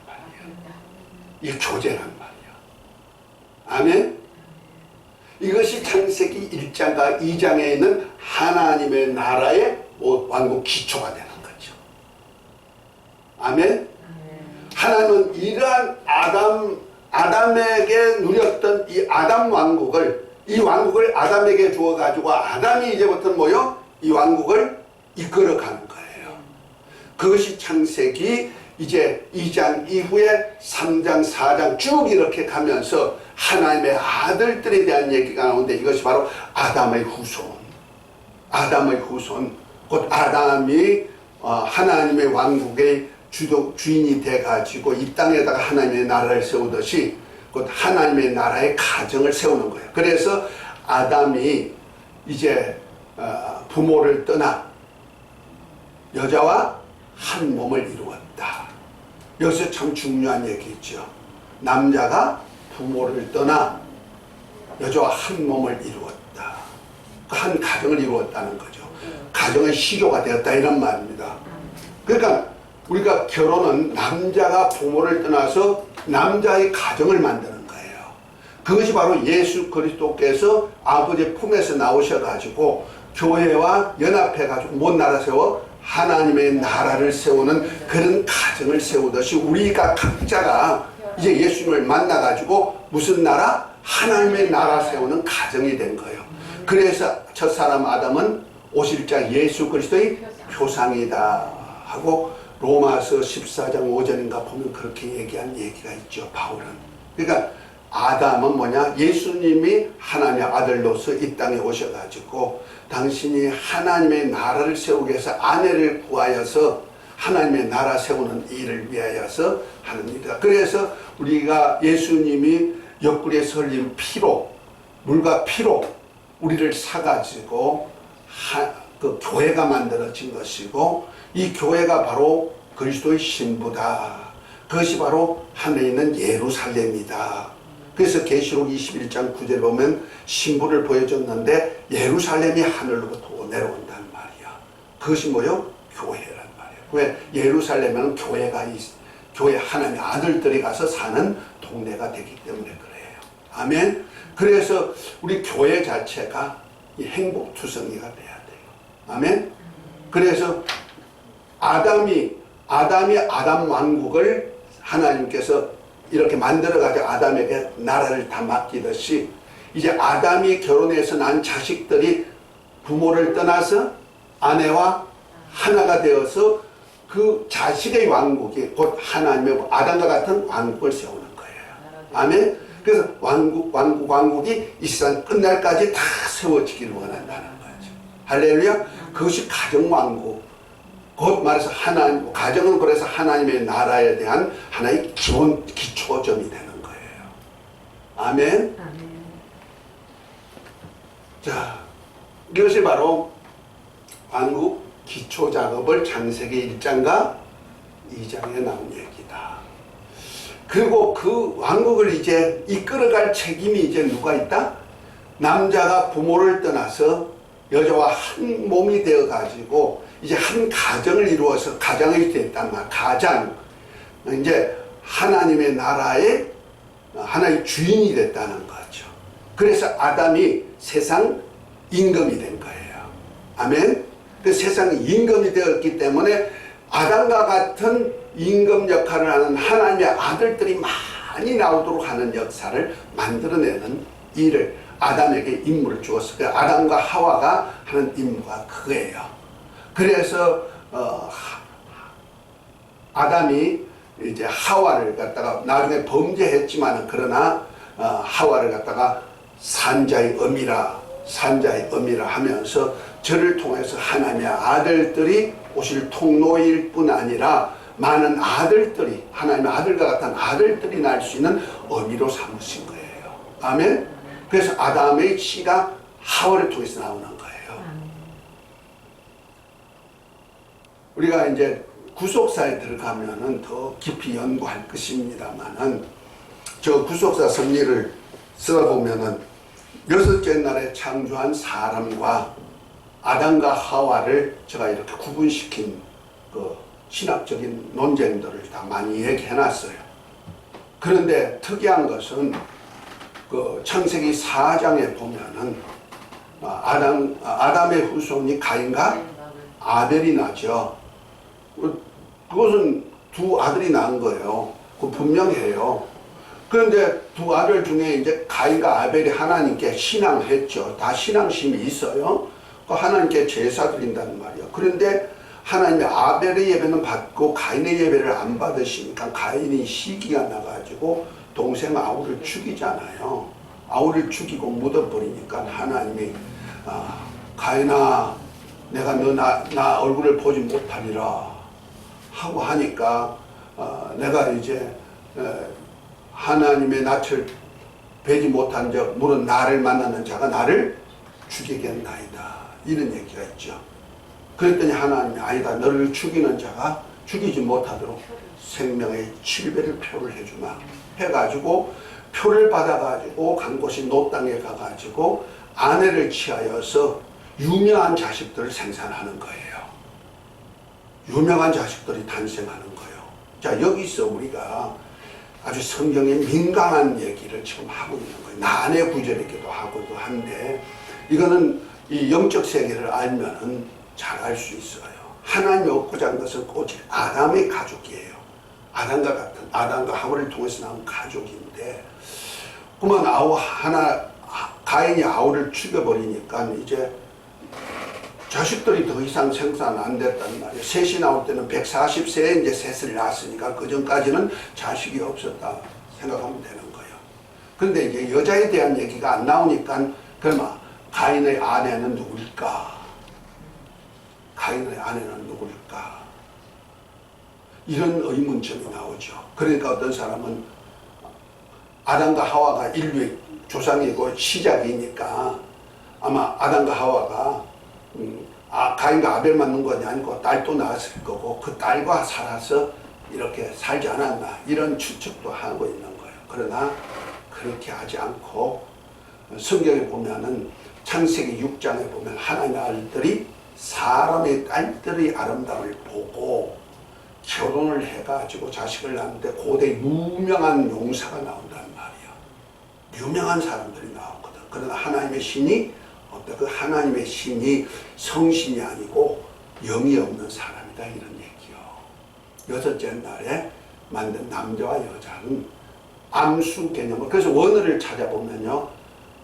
이게 교제란 말이야. 아멘? 이것이 창세기 1장과 2장에 있는 하나님의 나라의 왕국 기초가 되는 거죠. 아멘? 하나님은 이러한 아담에게 누렸던 이 아담 왕국을, 이 왕국을 아담에게 주어가지고 아담이 이제부터 뭐요? 이 왕국을 이끌어가는 거예요. 그것이 창세기 이제 2장 이후에 3장, 4장 쭉 이렇게 가면서 하나님의 아들들에 대한 얘기가 나오는데 이것이 바로 아담의 후손. 아담의 후손. 곧 아담이 하나님의 왕국의 주인이 돼가지고 이 땅에다가 하나님의 나라를 세우듯이 곧 하나님의 나라의 가정을 세우는 거예요. 그래서 아담이 이제 부모를 떠나 여자와 한 몸을 이루었다. 여기서 참 중요한 얘기 있죠. 남자가 부모를 떠나 여자와 한 몸을 이루었다. 한 가정을 이루었다는 거죠. 가정의 시조가 되었다 이런 말입니다. 그러니까 우리가 결혼은 남자가 부모를 떠나서 남자의 가정을 만드는 거예요. 그것이 바로 예수 그리스도께서 아버지의 품에서 나오셔가지고 교회와 연합해가지고 뭔 나라 세워? 하나님의 나라를 세우는 그런 가정을 세우듯이 우리가 각자가 이제 예수님을 만나가지고 무슨 나라? 하나님의 나라 세우는 가정이 된 거예요. 그래서 첫사람 아담은 오실자 예수 그리스도의 표상이다 하고 로마서 14장 5절인가 보면 그렇게 얘기한 얘기가 있죠. 바울은. 그러니까 아담은 뭐냐? 예수님이 하나님의 아들로서 이 땅에 오셔가지고 당신이 하나님의 나라를 세우기 위해서 아내를 구하여서 하나님의 나라 세우는 일을 위하여서 하는 일이다. 그래서 우리가 예수님이 옆구리에서 흘린 피로, 물과 피로 우리를 사가지고 그 교회가 만들어진 것이고 이 교회가 바로 그리스도의 신부다. 그것이 바로 하늘에 있는 예루살렘이다. 그래서 계시록 21장 9절 보면 신부를 보여줬는데 예루살렘이 하늘로부터 내려온다는 말이야. 그것이 뭐요? 교회란 말이야. 왜? 예루살렘에는 교회 하나님의 아들들이 가서 사는 동네가 되기 때문에 그래요. 아멘. 그래서 우리 교회 자체가 이 행복투성이가 돼야 돼요. 아멘? 그래서 아담 왕국을 하나님께서 이렇게 만들어가지고 아담에게 나라를 다 맡기듯이 이제 아담이 결혼해서 난 자식들이 부모를 떠나서 아내와 하나가 되어서 그 자식의 왕국이 곧 하나님의 아담과 같은 왕국을 세우는 거예요. 아멘? 그래서 왕국이 이 세상 끝날까지 다 세워지기를 원한다는 거죠. 할렐루야? 그것이 가정왕국. 곧 말해서 하나님, 가정은 그래서 하나님의 나라에 대한 하나의 기본 기초점이 되는 거예요. 아멘? 자, 이것이 바로 왕국 기초 작업을 창세기 1장과 2장에 나온 얘기다. 그리고 그 왕국을 이제 이끌어갈 책임이 이제 누가 있다? 남자가 부모를 떠나서 여자와 한 몸이 되어 가지고 이제 한 가정을 이루어서 가정이 됐단 말. 가장 이제 하나님의 나라의 하나의 주인이 됐다는 거죠. 그래서 아담이 세상 임금이 된 거예요. 아멘. 그 세상 임금이 되었기 때문에 아담과 같은 임금 역할을 하는 하나님의 아들들이 많이 나오도록 하는 역사를 만들어내는 일을 아담에게 임무를 주었어요. 그 아담과 하와가 하는 임무가 그거예요. 그래서 아담이 이제 하와를 갖다가 나중에 범죄했지만 그러나 하와를 갖다가 산자의 어미라 하면서 저를 통해서 하나님의 아들들이 오실 통로일 뿐 아니라 많은 아들들이 하나님의 아들과 같은 아들들이 날 수 있는 어미로 삼으신 거예요. 아멘. 그래서 아담의 씨가 하와를 통해서 나오는 거예요. 우리가 이제 구속사에 들어가면은 더 깊이 연구할 것입니다만은 저 구속사 섭리를 써보면은 여섯째 날에 창조한 사람과 아담과 하와를 제가 이렇게 구분시킨 그 신학적인 논쟁들을 다 많이 얘기해놨어요. 그런데 특이한 것은 그 창세기 4장에 보면은 아담의 후손이 가인과 아벨이 나죠. 그것은 두 아들이 낳은 거예요. 그 분명해요. 그런데 두 아들 중에 이제 가인과 아벨이 하나님께 신앙했죠. 다 신앙심이 있어요. 그 하나님께 제사 드린다는 말이에요. 그런데 하나님의 아벨의 예배는 받고 가인의 예배를 안 받으시니까 가인이 시기가 나가지고 동생 아우를 죽이잖아요. 아우를 죽이고 묻어버리니까 하나님이 가인아 내가 나 얼굴을 보지 못하리라 하고 하니까 내가 이제 하나님의 낯을 뵈지 못한 적 물은 나를 만나는 자가 나를 죽이겠나이다 이런 얘기가 있죠. 그랬더니 하나님이 아니다 너를 죽이는 자가 죽이지 못하도록 생명의 7배를 표를 해주마 해가지고 표를 받아가지고 간 곳이 노 땅에 가가지고 아내를 취하여서 유명한 자식들을 생산하는 거예요. 유명한 자식들이 탄생하는 거예요. 자 여기서 우리가 아주 성경에 민감한 얘기를 지금 하고 있는 거예요. 난의 구절이기도 하고도 한데 이거는 이 영적 세계를 알면은 잘 알 수 있어요. 하나님이 얻고자 한 것은 오직 아담의 가족이에요. 아담과 하와를 통해서 나온 가족인데 그러면 가인이 아우를 죽여버리니까 이제 자식들이 더 이상 생산 안 됐단 말이에요. 셋이 나올 때는 140세에 이제 셋을 낳았으니까 그 전까지는 자식이 없었다 생각하면 되는 거예요. 그런데 이제 여자에 대한 얘기가 안 나오니까 그러면 가인의 아내는 누굴까? 가인의 아내는 누굴까? 이런 의문점이 나오죠. 그러니까 어떤 사람은 아담과 하와가 인류의 조상이고 시작이니까 아마 아담과 하와가 가인과 아벨 맞는 것이 아니고 딸도 낳았을 거고 그 딸과 살아서 이렇게 살지 않았나 이런 추측도 하고 있는 거예요. 그러나 그렇게 하지 않고 성경에 보면은 창세기 6장에 보면 하나님의 아들들이 사람의 딸들의 아름다움을 보고 결혼을 해가지고 자식을 낳는데 고대 유명한 용사가 나온단 말이에요. 유명한 사람들이 나오거든. 그러나 하나님의 신이 없다. 그 하나님의 신이 성신이 아니고 영이 없는 사람이다 이런 얘기요. 여섯째 날에 만든 남자와 여자는 암수 개념을, 그래서 원어를 찾아보면요,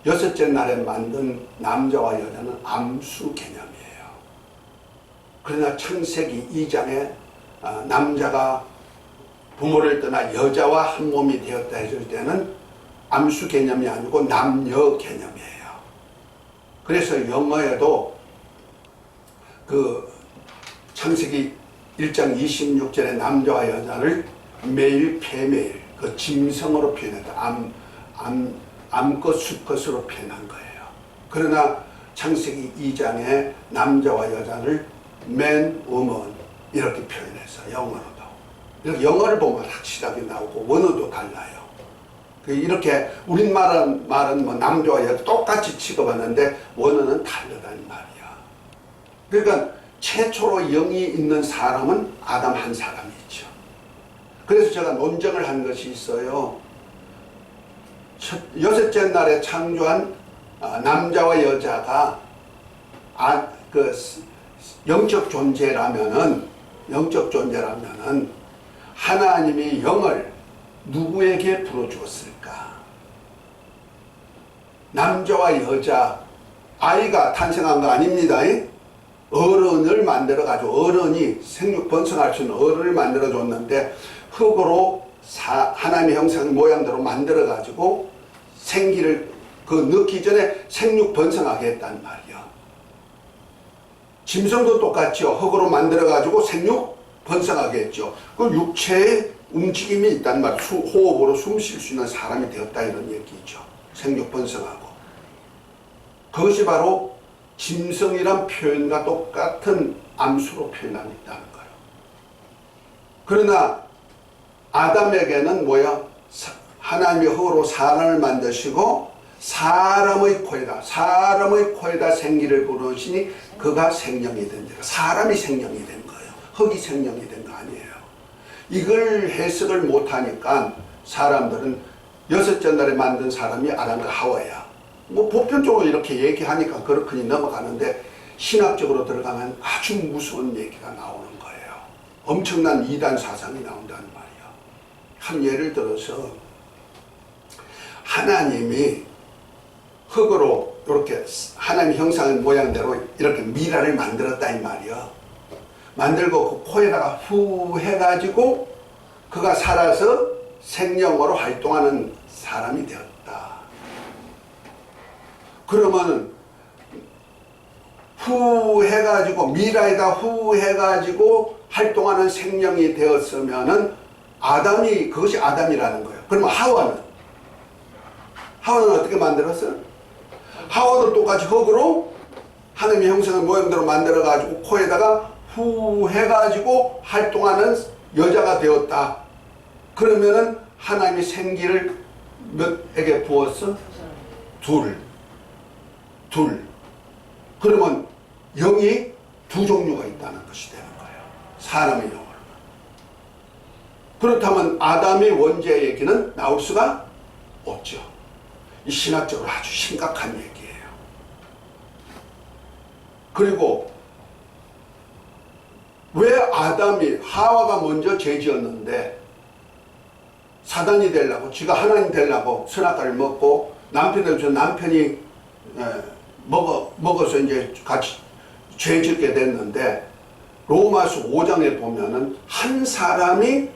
여섯째 날에 만든 남자와 여자는 암수 개념이에요. 그러나 창세기 2장에 남자가 부모를 떠나 여자와 한 몸이 되었다 했을 때는 암수 개념이 아니고 남녀 개념이에요. 그래서 영어에도 그 창세기 1장 26절에 남자와 여자를 메일, 페메일, 그 짐승으로 표현했다. 암것, 수컷으로 표현한 거예요. 그러나 창세기 2장에 남자와 여자를 man, woman 이렇게 표현해서 영어로도. 이렇게 영어를 보면 확실하게 나오고 원어도 달라요. 이렇게 우리말은 뭐 남자와 여자 똑같이 취급하는데 원어는 다르다는 말이야. 그러니까 최초로 영이 있는 사람은 아담 한 사람이 있죠. 그래서 제가 논쟁을 한 것이 있어요. 여섯째 날에 창조한 남자와 여자가 그 영적 존재라면은 하나님이 영을 누구에게 불어주었을까? 남자와 여자, 아이가 탄생한 거 아닙니다. 어른을 만들어가지고, 어른이 생육 번성할 수 있는 어른을 만들어줬는데 흙으로 하나님의 형상 모양대로 만들어가지고 생기를 넣기 전에 생육 번성하게 했단 말이야. 짐승도 똑같죠. 흙으로 만들어가지고 생육 번성하게 했죠. 그 육체에 움직임이 있단 말이야. 호흡으로 숨 쉴 수 있는 사람이 되었다 이런 얘기죠. 생육 번성하고. 그것이 바로 짐승이란 표현과 똑같은 암수로 표현하고 있다는 거예요. 그러나 아담에게는 뭐야? 하나님이 흙으로 사람을 만드시고 사람의 코에다 생기를 불어시니 그가 생명이 된 자가, 사람이 생명이 된 거예요. 흙이 생명이 된 거 아니에요. 이걸 해석을 못하니까 사람들은 여섯째 날에 만든 사람이 아담과 하와야. 뭐 보편적으로 이렇게 얘기하니까 그렇게 넘어가는데 신학적으로 들어가면 아주 무서운 얘기가 나오는 거예요. 엄청난 이단 사상이 나온다는 말이야. 한 예를 들어서 하나님이 흙으로 이렇게 하나님 형상의 모양대로 이렇게 미라를 만들었다 이 말이야. 만들고 그 코에다가 후 해가지고 그가 살아서 생명으로 활동하는 사람이 되었다. 그러면 후 해가지고 미라에다 후 해가지고 활동하는 생명이 되었으면은 아담이, 그것이 아담이라는 거예요. 그러면 하와는 어떻게 만들었어요? 하와도 똑같이 흙으로 하나님의 형상의 모양대로 만들어가지고 코에다가 후 해가지고 활동하는 여자가 되었다. 그러면은 하나님이 생기를 몇에게 부었어? 둘. 그러면 영이 두 종류가 있다는 것이 되는 거예요. 사람의 영으로. 그렇다면 아담의 원죄 얘기는 나올 수가 없죠. 이 신학적으로 아주 심각한 얘기예요. 그리고 왜 하와가 먼저 죄지었는데 사단이 되려고, 지가 하나님 되려고 선악과를 먹고 남편이 먹어서 이제 같이 죄 짓게 됐는데 로마서 5장에 보면은 한 사람이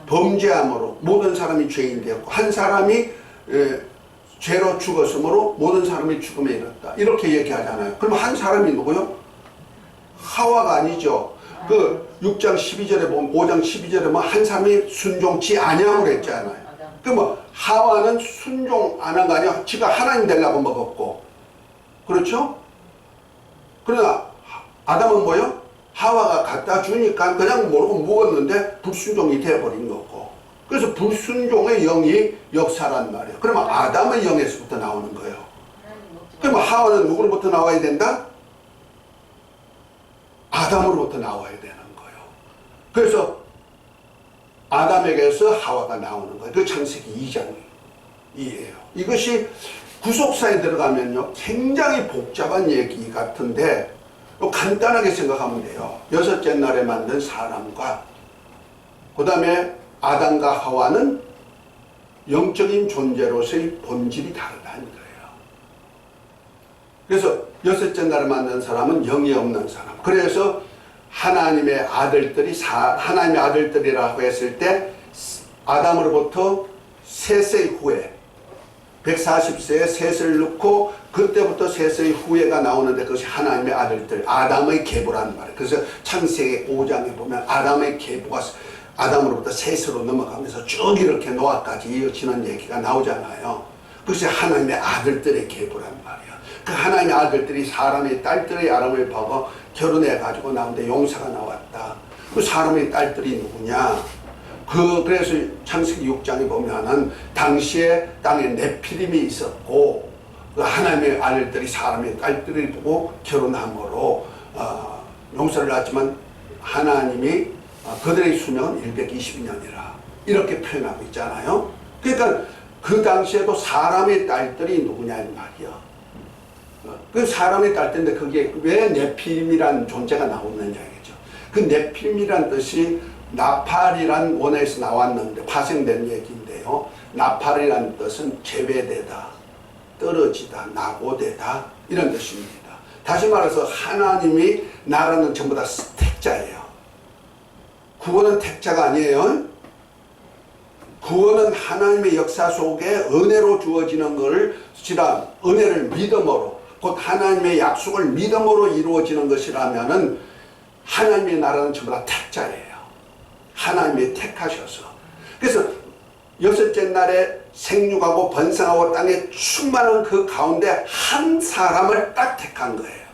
범죄함으로 모든 사람이 죄인 되었고 한 사람이 죄로 죽었으므로 모든 사람이 죽음에 이르렀다. 이렇게 얘기하잖아요. 그럼 한 사람이 누구요? 하와가 아니죠. 그 6장 12절에 보면 5장 12절에 보면 한 사람이 순종치 아니하고 그랬잖아요. 그러면 하와는 순종 안 한 거 아니야? 지가 하나님 되려고 먹었고. 그렇죠? 그러나 아담은 뭐요? 하와가 갖다 주니까 그냥 모르고 먹었는데 불순종이 되어버린 거고. 그래서 불순종의 영이 역사란 말이에요. 그러면 아담의 영에서부터 나오는 거예요. 그러면 하와는 누구로부터 나와야 된다? 아담으로부터 나와야 되는 거예요. 그래서 아담에게서 하와가 나오는 거예요. 그 창세기 2장이에요. 이것이 구속사에 들어가면요 굉장히 복잡한 얘기 같은데 간단하게 생각하면 돼요. 여섯째 날에 만든 사람과 그 다음에 아담과 하와는 영적인 존재로서의 본질이 다르다는 거예요. 그래서 여섯째 날에 만든 사람은 영이 없는 사람. 그래서 하나님의 아들들이라고 했을 때 아담으로부터 셋세 후에 140세에 셋을 넣고 그때부터 셋의 후예가 나오는데 그것이 하나님의 아들들, 아담의 계보라는 말이에요. 그래서 창세기 5장에 보면 아담의 계보가 아담으로부터 셋으로 넘어가면서 쭉 이렇게 노아까지 이어지는 얘기가 나오잖아요. 그것이 하나님의 아들들의 계보란 말이에요. 그 하나님의 아들들이 사람의 딸들의 아람을 보고 결혼해가지고 나오는데 용사가 나왔다. 그 사람의 딸들이 누구냐? 그래서 창세기 6장에 보면은 당시에 땅에 네피림이 있었고 그 하나님의 아들들이 사람의 딸들을 보고 결혼함으로 용서를 낳았지만 하나님이 그들의 수명은 120년이라 이렇게 표현하고 있잖아요. 그러니까 그 당시에도 사람의 딸들이 누구냐 이 말이요. 그 사람의 딸들인데 그게 왜 네피림이라는 존재가 나오느냐 이거죠. 그 네피림이라는 뜻이 나팔이란 원어에서 나왔는데 파생된 얘기인데요. 나팔이란 뜻은 제외되다, 떨어지다, 낙오되다 이런 뜻입니다. 다시 말해서 하나님이 나라는 전부 다 택자예요. 구원은 택자가 아니에요. 구원은 하나님의 역사 속에 은혜로 주어지는 것을 은혜를 믿음으로 곧 하나님의 약속을 믿음으로 이루어지는 것이라면은 하나님의 나라는 전부 다 택자예요. 하나님이 택하셔서. 그래서 여섯째 날에 생육하고 번성하고 땅에 충만한 그 가운데 한 사람을 딱 택한 거예요.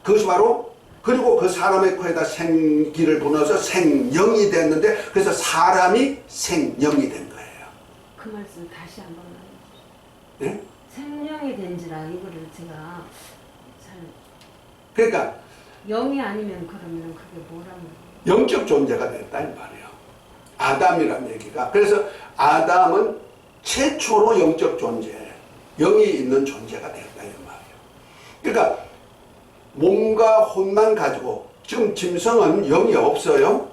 그것이 바로 그리고 그 사람의 코에다 생기를 불어서 생영이 됐는데 그래서 사람이 생영이 된 거예요. 그 말씀 다시 한번 네? 생명이 된지라 이거를 제가 잘 그러니까 영이 아니면 그러면 그게 뭐라는 영적 존재가 됐다 이 말이에요. 아담이란 얘기가. 그래서 아담은 최초로 영적 존재, 영이 있는 존재가 됐다 이 말이에요. 그러니까 몸과 혼만 가지고 지금 짐승은 영이 없어요.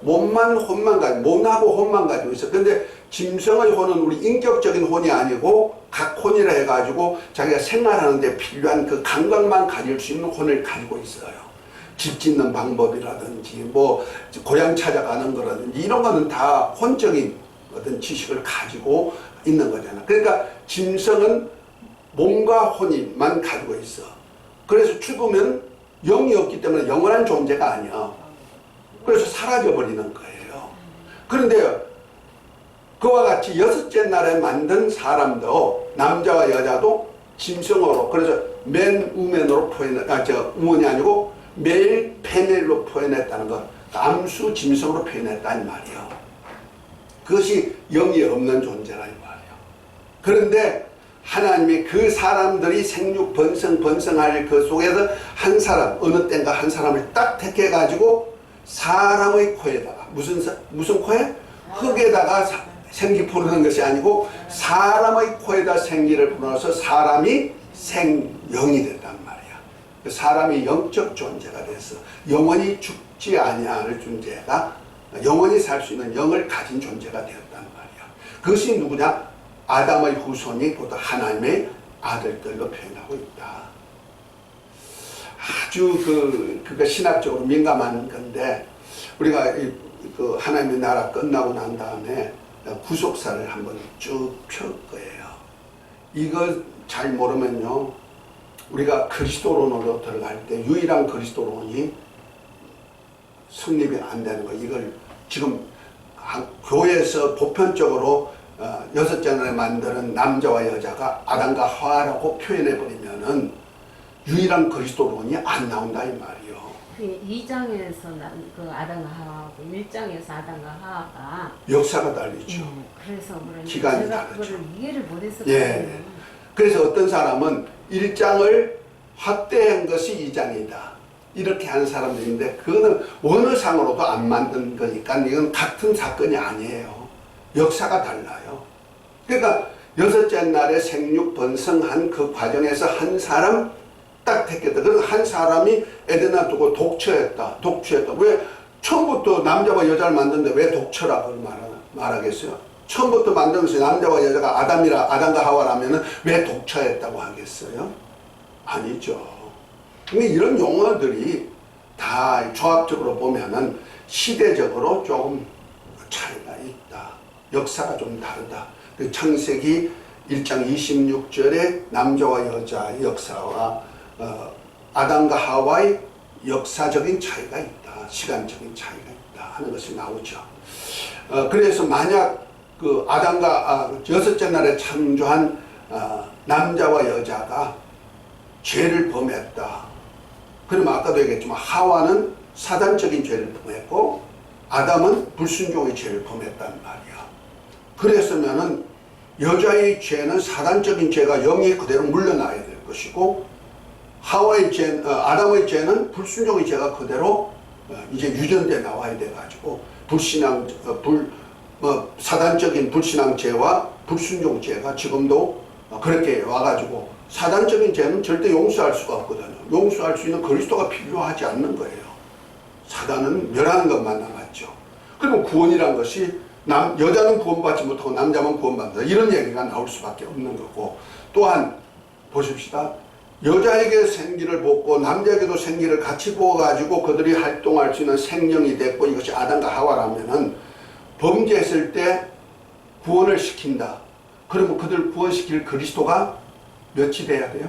몸만 혼만 가지고 몸하고 혼만 가지고 있어. 근데 짐승의 혼은 우리 인격적인 혼이 아니고 각 혼이라 해가지고 자기가 생활하는 데 필요한 그 감각만 가질 수 있는 혼을 가지고 있어요. 집 짓는 방법이라든지 뭐 고향 찾아가는 거라든지 이런 거는 다 혼적인 어떤 지식을 가지고 있는 거잖아. 그러니까 짐승은 몸과 혼이만 가지고 있어. 그래서 죽으면 영이 없기 때문에 영원한 존재가 아니야. 그래서 사라져 버리는 거예요. 그런데 그와 같이 여섯째 날에 만든 사람도 남자와 여자도 짐승으로 그래서 맨 우맨으로 우먼이 아니고 매일 페멜로 표현했다는 것, 암수 짐승으로 표현했다는 말이에요. 그것이 영이 없는 존재라는 말이에요. 그런데 하나님이 그 사람들이 생육 번성할 그 속에서 한 사람, 어느 때인가 한 사람을 딱 택해가지고 사람의 코에다가 무슨 코에? 흙에다가 생기 부르는 것이 아니고 사람의 코에다 생기를 불어넣어서 사람이 생영이 됐단 말이에요. 사람이 영적 존재가 돼서 영원히 죽지 아니할 존재가 영원히 살 수 있는 영을 가진 존재가 되었단 말이야. 그것이 누구냐? 아담의 후손이 보다 하나님의 아들들로 표현하고 있다. 아주 그거 신학적으로 민감한 건데 우리가 그 하나님의 나라 끝나고 난 다음에 구속사를 한번 쭉 펼 거예요. 이거 잘 모르면요. 우리가 그리스도론으로 들어갈 때 유일한 그리스도론이 성립이 안 되는 거. 이걸 지금 교회에서 보편적으로 여섯째 날에 만드는 남자와 여자가 아담과 하와라고 표현해버리면은 유일한 그리스도론이 안 나온다 이 말이요. 2장에서 그 아담과 하와하고 1장에서 아담과 하와가 역사가 다르죠. 그래서 그런지 기간이 제가 다르죠. 그거를 이해를 못했었거든요. 예. 그래서 어떤 사람은 1장을 확대한 것이 2장이다. 이렇게 하는 사람들인데 그거는 원어상으로도 안 만든 거니까 이건 같은 사건이 아니에요. 역사가 달라요. 그러니까 6째 날에 생육 번성한 그 과정에서 한 사람 딱 택했다. 그래서 한 사람이 에덴을 두고 독처했다. 독처했다. 왜 처음부터 남자와 여자를 만드는데 왜 독처라고 말하겠어요? 처음부터 만든 것이 남자와 여자가 아담과 하와라면은 왜 독처했다고 하겠어요? 아니죠. 근데 이런 용어들이 다 조합적으로 보면은 시대적으로 조금 차이가 있다. 역사가 좀 다르다. 그 창세기 1장 26절에 남자와 여자의 역사와 아담과 하와의 역사적인 차이가 있다. 시간적인 차이가 있다 하는 것이 나오죠. 그래서 만약 그 아담과 6째 날에 창조한 남자와 여자가 죄를 범했다. 그러면 아까도 얘기했지만 하와는 사단적인 죄를 범했고 아담은 불순종의 죄를 범했단 말이야. 그랬으면은 여자의 죄는 사단적인 죄가 영이 그대로 물러나야 될 것이고 아담의 죄는 불순종의 죄가 그대로 이제 유전돼 나와야 돼가지고 사단적인 불신앙 죄와 불순종 죄가 지금도 그렇게 와가지고 사단적인 죄는 절대 용서할 수가 없거든요. 용서할 수 있는 그리스도가 필요하지 않는 거예요. 사단은 멸하는 것만 남았죠. 그리고 구원이란 것이 여자는 구원받지 못하고 남자만 구원받는다. 이런 얘기가 나올 수밖에 없는 거고 또한 보십시다. 여자에게 생기를 붓고 남자에게도 생기를 같이 부어가지고 그들이 활동할 수 있는 생명이 됐고 이것이 아담과 하와라면은 범죄했을 때 구원을 시킨다. 그러면 그들 구원시킬 그리스도가 몇이 돼야 돼요?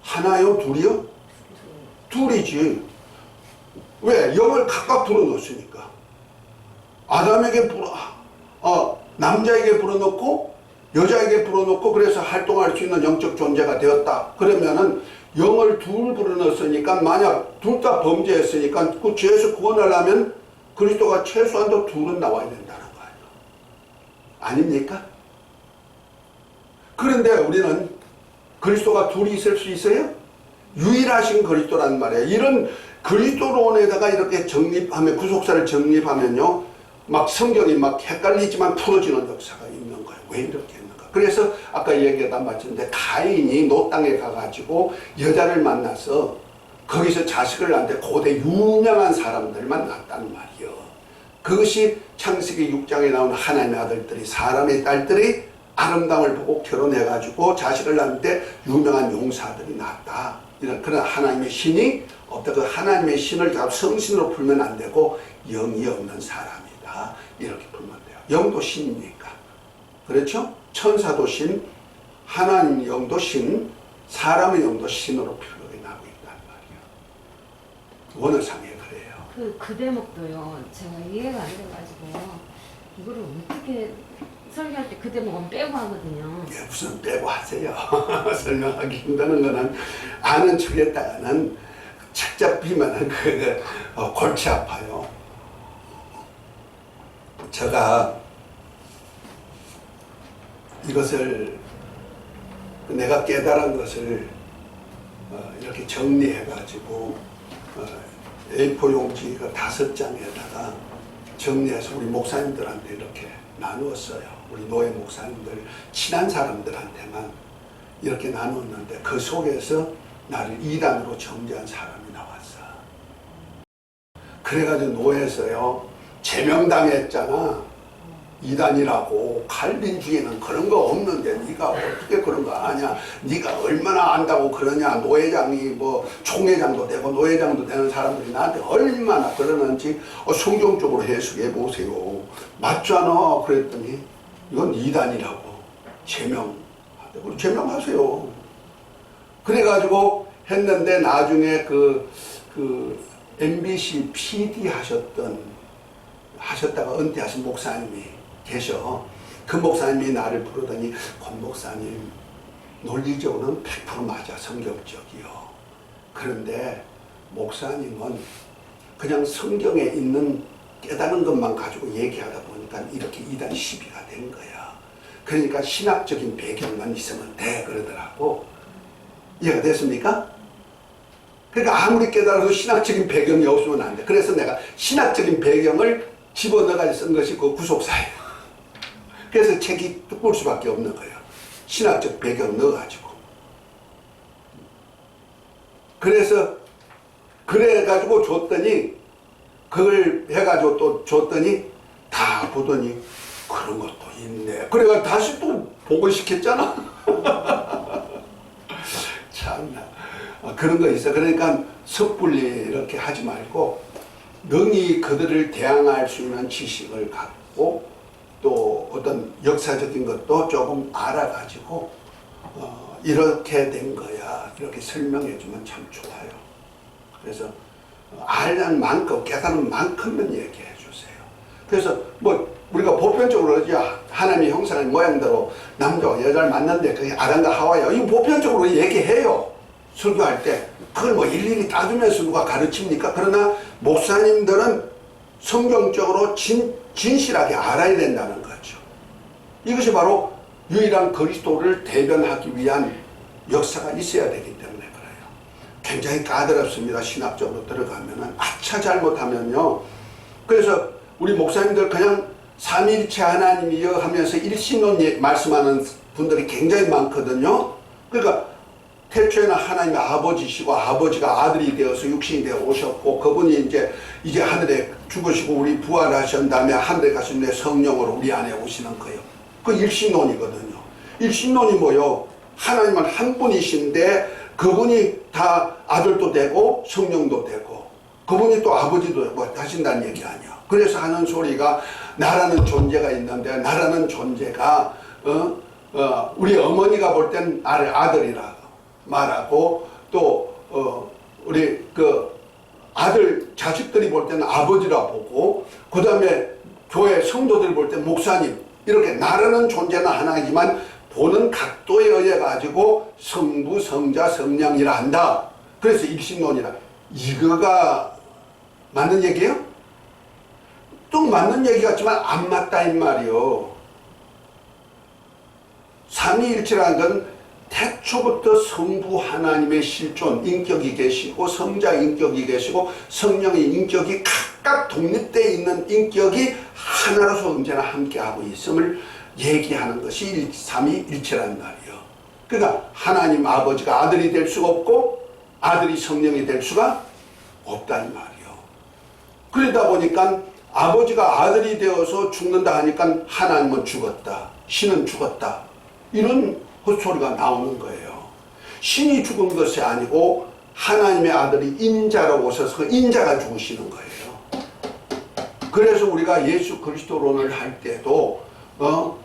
하나요? 둘이요? 둘이지. 왜? 영을 각각 불어넣었으니까. 아담에게 남자에게 불어넣고 여자에게 불어넣고 그래서 활동할 수 있는 영적 존재가 되었다. 그러면은 영을 둘 불어넣었으니까 만약 둘 다 범죄했으니까 그 죄에서 구원하려면 그리스도가 최소한도 둘은 나와야 된다는 거예요. 아닙니까? 그런데 우리는 그리스도가 둘이 있을 수 있어요? 유일하신 그리스도란 말이에요. 이런 그리스도론에다가 이렇게 정립하면 구속사를 정립하면요. 막 성경이 막 헷갈리지만 풀어지는 역사가 있는 거예요. 왜 이렇게 했는가? 그래서 아까 얘기하다 마쳤는데 가인이 노 땅에 가가지고 여자를 만나서 거기서 자식을 낳는데 고대 유명한 사람들만 낳았단 말이에요. 그것이 창세기 6장에 나오는 하나님의 아들들이 사람의 딸들이 아름다움을 보고 결혼해가지고 자식을 낳는데 유명한 용사들이 낳았다. 이런 그런 하나님의 신이 없다. 그 하나님의 신을 성신으로 풀면 안 되고 영이 없는 사람이다. 이렇게 풀면 돼요. 영도 신이니까. 그렇죠? 천사도 신, 하나님 영도 신, 사람의 영도 신으로 표현이 나고 있단 말이에요. 원어상에 그래요. 그 대목도요. 제가 이해가 안 돼가지고 이거를 어떻게 설교할 때 그 대목은 빼고 하거든요. 예, 무슨 빼고 하세요. 설명하기 힘드는 거는 아는 척했다가는 책 잡히면은 골치 아파요. 제가 이것을 내가 깨달은 것을 이렇게 정리해가지고 A4 용지 5장에다가 정리해서 우리 목사님들한테 이렇게 나누었어요. 우리 노예 목사님들 친한 사람들한테만 이렇게 나누었는데 그 속에서 나를 이단으로 정죄한 사람이 나왔어. 그래가지고 노예에서요 제명당했잖아. 이단이라고. 칼빈주의는 그런 거 없는데 네가 어떻게 그런 거 아냐. 네가 얼마나 안다고 그러냐. 노회장이 뭐 총회장도 되고 노회장도 되는 사람들이 나한테 얼마나 그러는지 성경적으로 해석해 보세요. 맞잖아. 그랬더니 이건 이단이라고. 제명하세요. 그래가지고 했는데 나중에 그 MBC PD 하셨다가 은퇴하신 목사님이 계셔. 그 목사님이 나를 부르더니 권 목사님 논리적으로는 100% 맞아. 성경적이요. 그런데 목사님은 그냥 성경에 있는 깨달은 것만 가지고 얘기하다 보니까 이렇게 이단 시비가 된 거야. 그러니까 신학적인 배경만 있으면 돼 그러더라고. 이해가 됐습니까? 그러니까 아무리 깨달아도 신학적인 배경이 없으면 안 돼. 그래서 내가 신학적인 배경을 집어넣어가지고 쓴 것이 그 구속사예요. 그래서 책이 두꺼울 수밖에 없는 거예요. 신학적 배경 넣어가지고. 그래서 그래가지고 줬더니 그걸 해가지고 또 줬더니 다 보더니 그런 것도 있네. 그래가 다시 또 보고 시켰잖아. 참나. 그런 거 있어. 그러니까 섣불리 이렇게 하지 말고 능히 그들을 대항할 수 있는 지식을 갖고 또 어떤 역사적인 것도 조금 알아가지고 이렇게 된 거야. 이렇게 설명해 주면 참 좋아요. 그래서 알는 만큼, 깨달은 만큼만 얘기해 주세요. 그래서 뭐 우리가 보편적으로 하나님의 형상의 모양대로 남자와 여자를 만났는데 그게 아담과 하와예요. 이거 보편적으로 얘기해요. 설교할 때. 그걸 뭐 일일이 따지면서 누가 가르칩니까? 그러나 목사님들은 성경적으로 진실하게 알아야 된다는 거죠. 이것이 바로 유일한 그리스도를 대변하기 위한 역사가 있어야 되기 때문에 그래요. 굉장히 까다롭습니다. 신학적으로 들어가면은. 아차 잘못하면요. 그래서 우리 목사님들 그냥 삼위일체 하나님이여 하면서 일신론 말씀하는 분들이 굉장히 많거든요. 그러니까 태초에는 하나님의 아버지시고 아버지가 아들이 되어서 육신이 되어 오셨고 그분이 이제 하늘에 죽으시고 우리 부활하신 다음에 하늘에 가신 내 성령으로 우리 안에 오시는 거예요. 그 일신론이거든요. 일신론이 뭐요? 하나님은 한 분이신데 그분이 다 아들도 되고 성령도 되고 그분이 또 아버지도 되고 하신다는 얘기 아니야. 그래서 하는 소리가 나라는 존재가 있는데 나라는 존재가 우리 어머니가 볼 땐 나를 아들이라고 말하고 또 우리 그 아들 자식들이 볼 때는 아버지라 보고 그 다음에 교회 성도들이 볼 때 목사님 이렇게 나라는 존재는 하나이지만 보는 각도에 의해 가지고 성부 성자 성령이라 한다. 그래서 일신론이라. 이거가 맞는 얘기예요? 또 맞는 얘기 같지만 안 맞다 이 말이요. 삼위일체라는 건 태초부터 성부 하나님의 실존 인격이 계시고 성자 인격이 계시고 성령의 인격이 각각 독립되어 있는 인격이 하나로서 언제나 함께하고 있음을 얘기하는 것이 삼위일체란 말이에요. 그러니까 하나님 아버지가 아들이 될 수가 없고 아들이 성령이 될 수가 없다는 말이에요. 그러다 보니까 아버지가 아들이 되어서 죽는다 하니까 하나님은 죽었다. 신은 죽었다. 이런 헛소리가 나오는 거예요. 신이 죽은 것이 아니고 하나님의 아들이 인자로 오셔서 그 인자가 죽으시는 거예요. 그래서 우리가 예수 그리스도론을 할 때도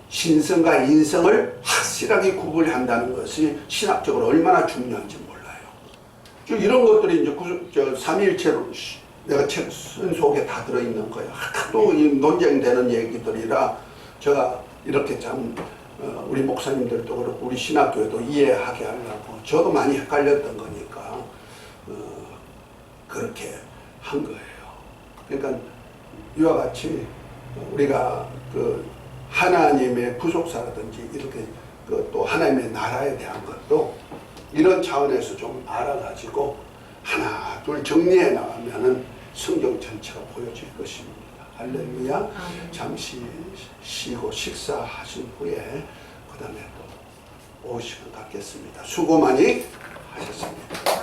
신성과 인성을 확실하게 구분한다는 것이 신학적으로 얼마나 중요한지 몰라요. 이런 것들이 이제 삼위일체로 내가 책 쓴 속에 다 들어있는 거예요. 하도 논쟁되는 얘기들이라 제가 이렇게 참 우리 목사님들도 그렇고 우리 신학교에도 이해하게 하려고 저도 많이 헷갈렸던 거니까 그렇게 한 거예요. 그러니까 이와 같이 우리가 그 하나님의 구속사라든지 이렇게 그 또 하나님의 나라에 대한 것도 이런 차원에서 좀 알아가지고 하나 둘 정리해 나가면은 성경 전체가 보여질 것입니다. 할렐루야. 잠시 쉬고 식사하신 후에 그 다음에 또 5시간 갖겠습니다. 수고 많이 하셨습니다.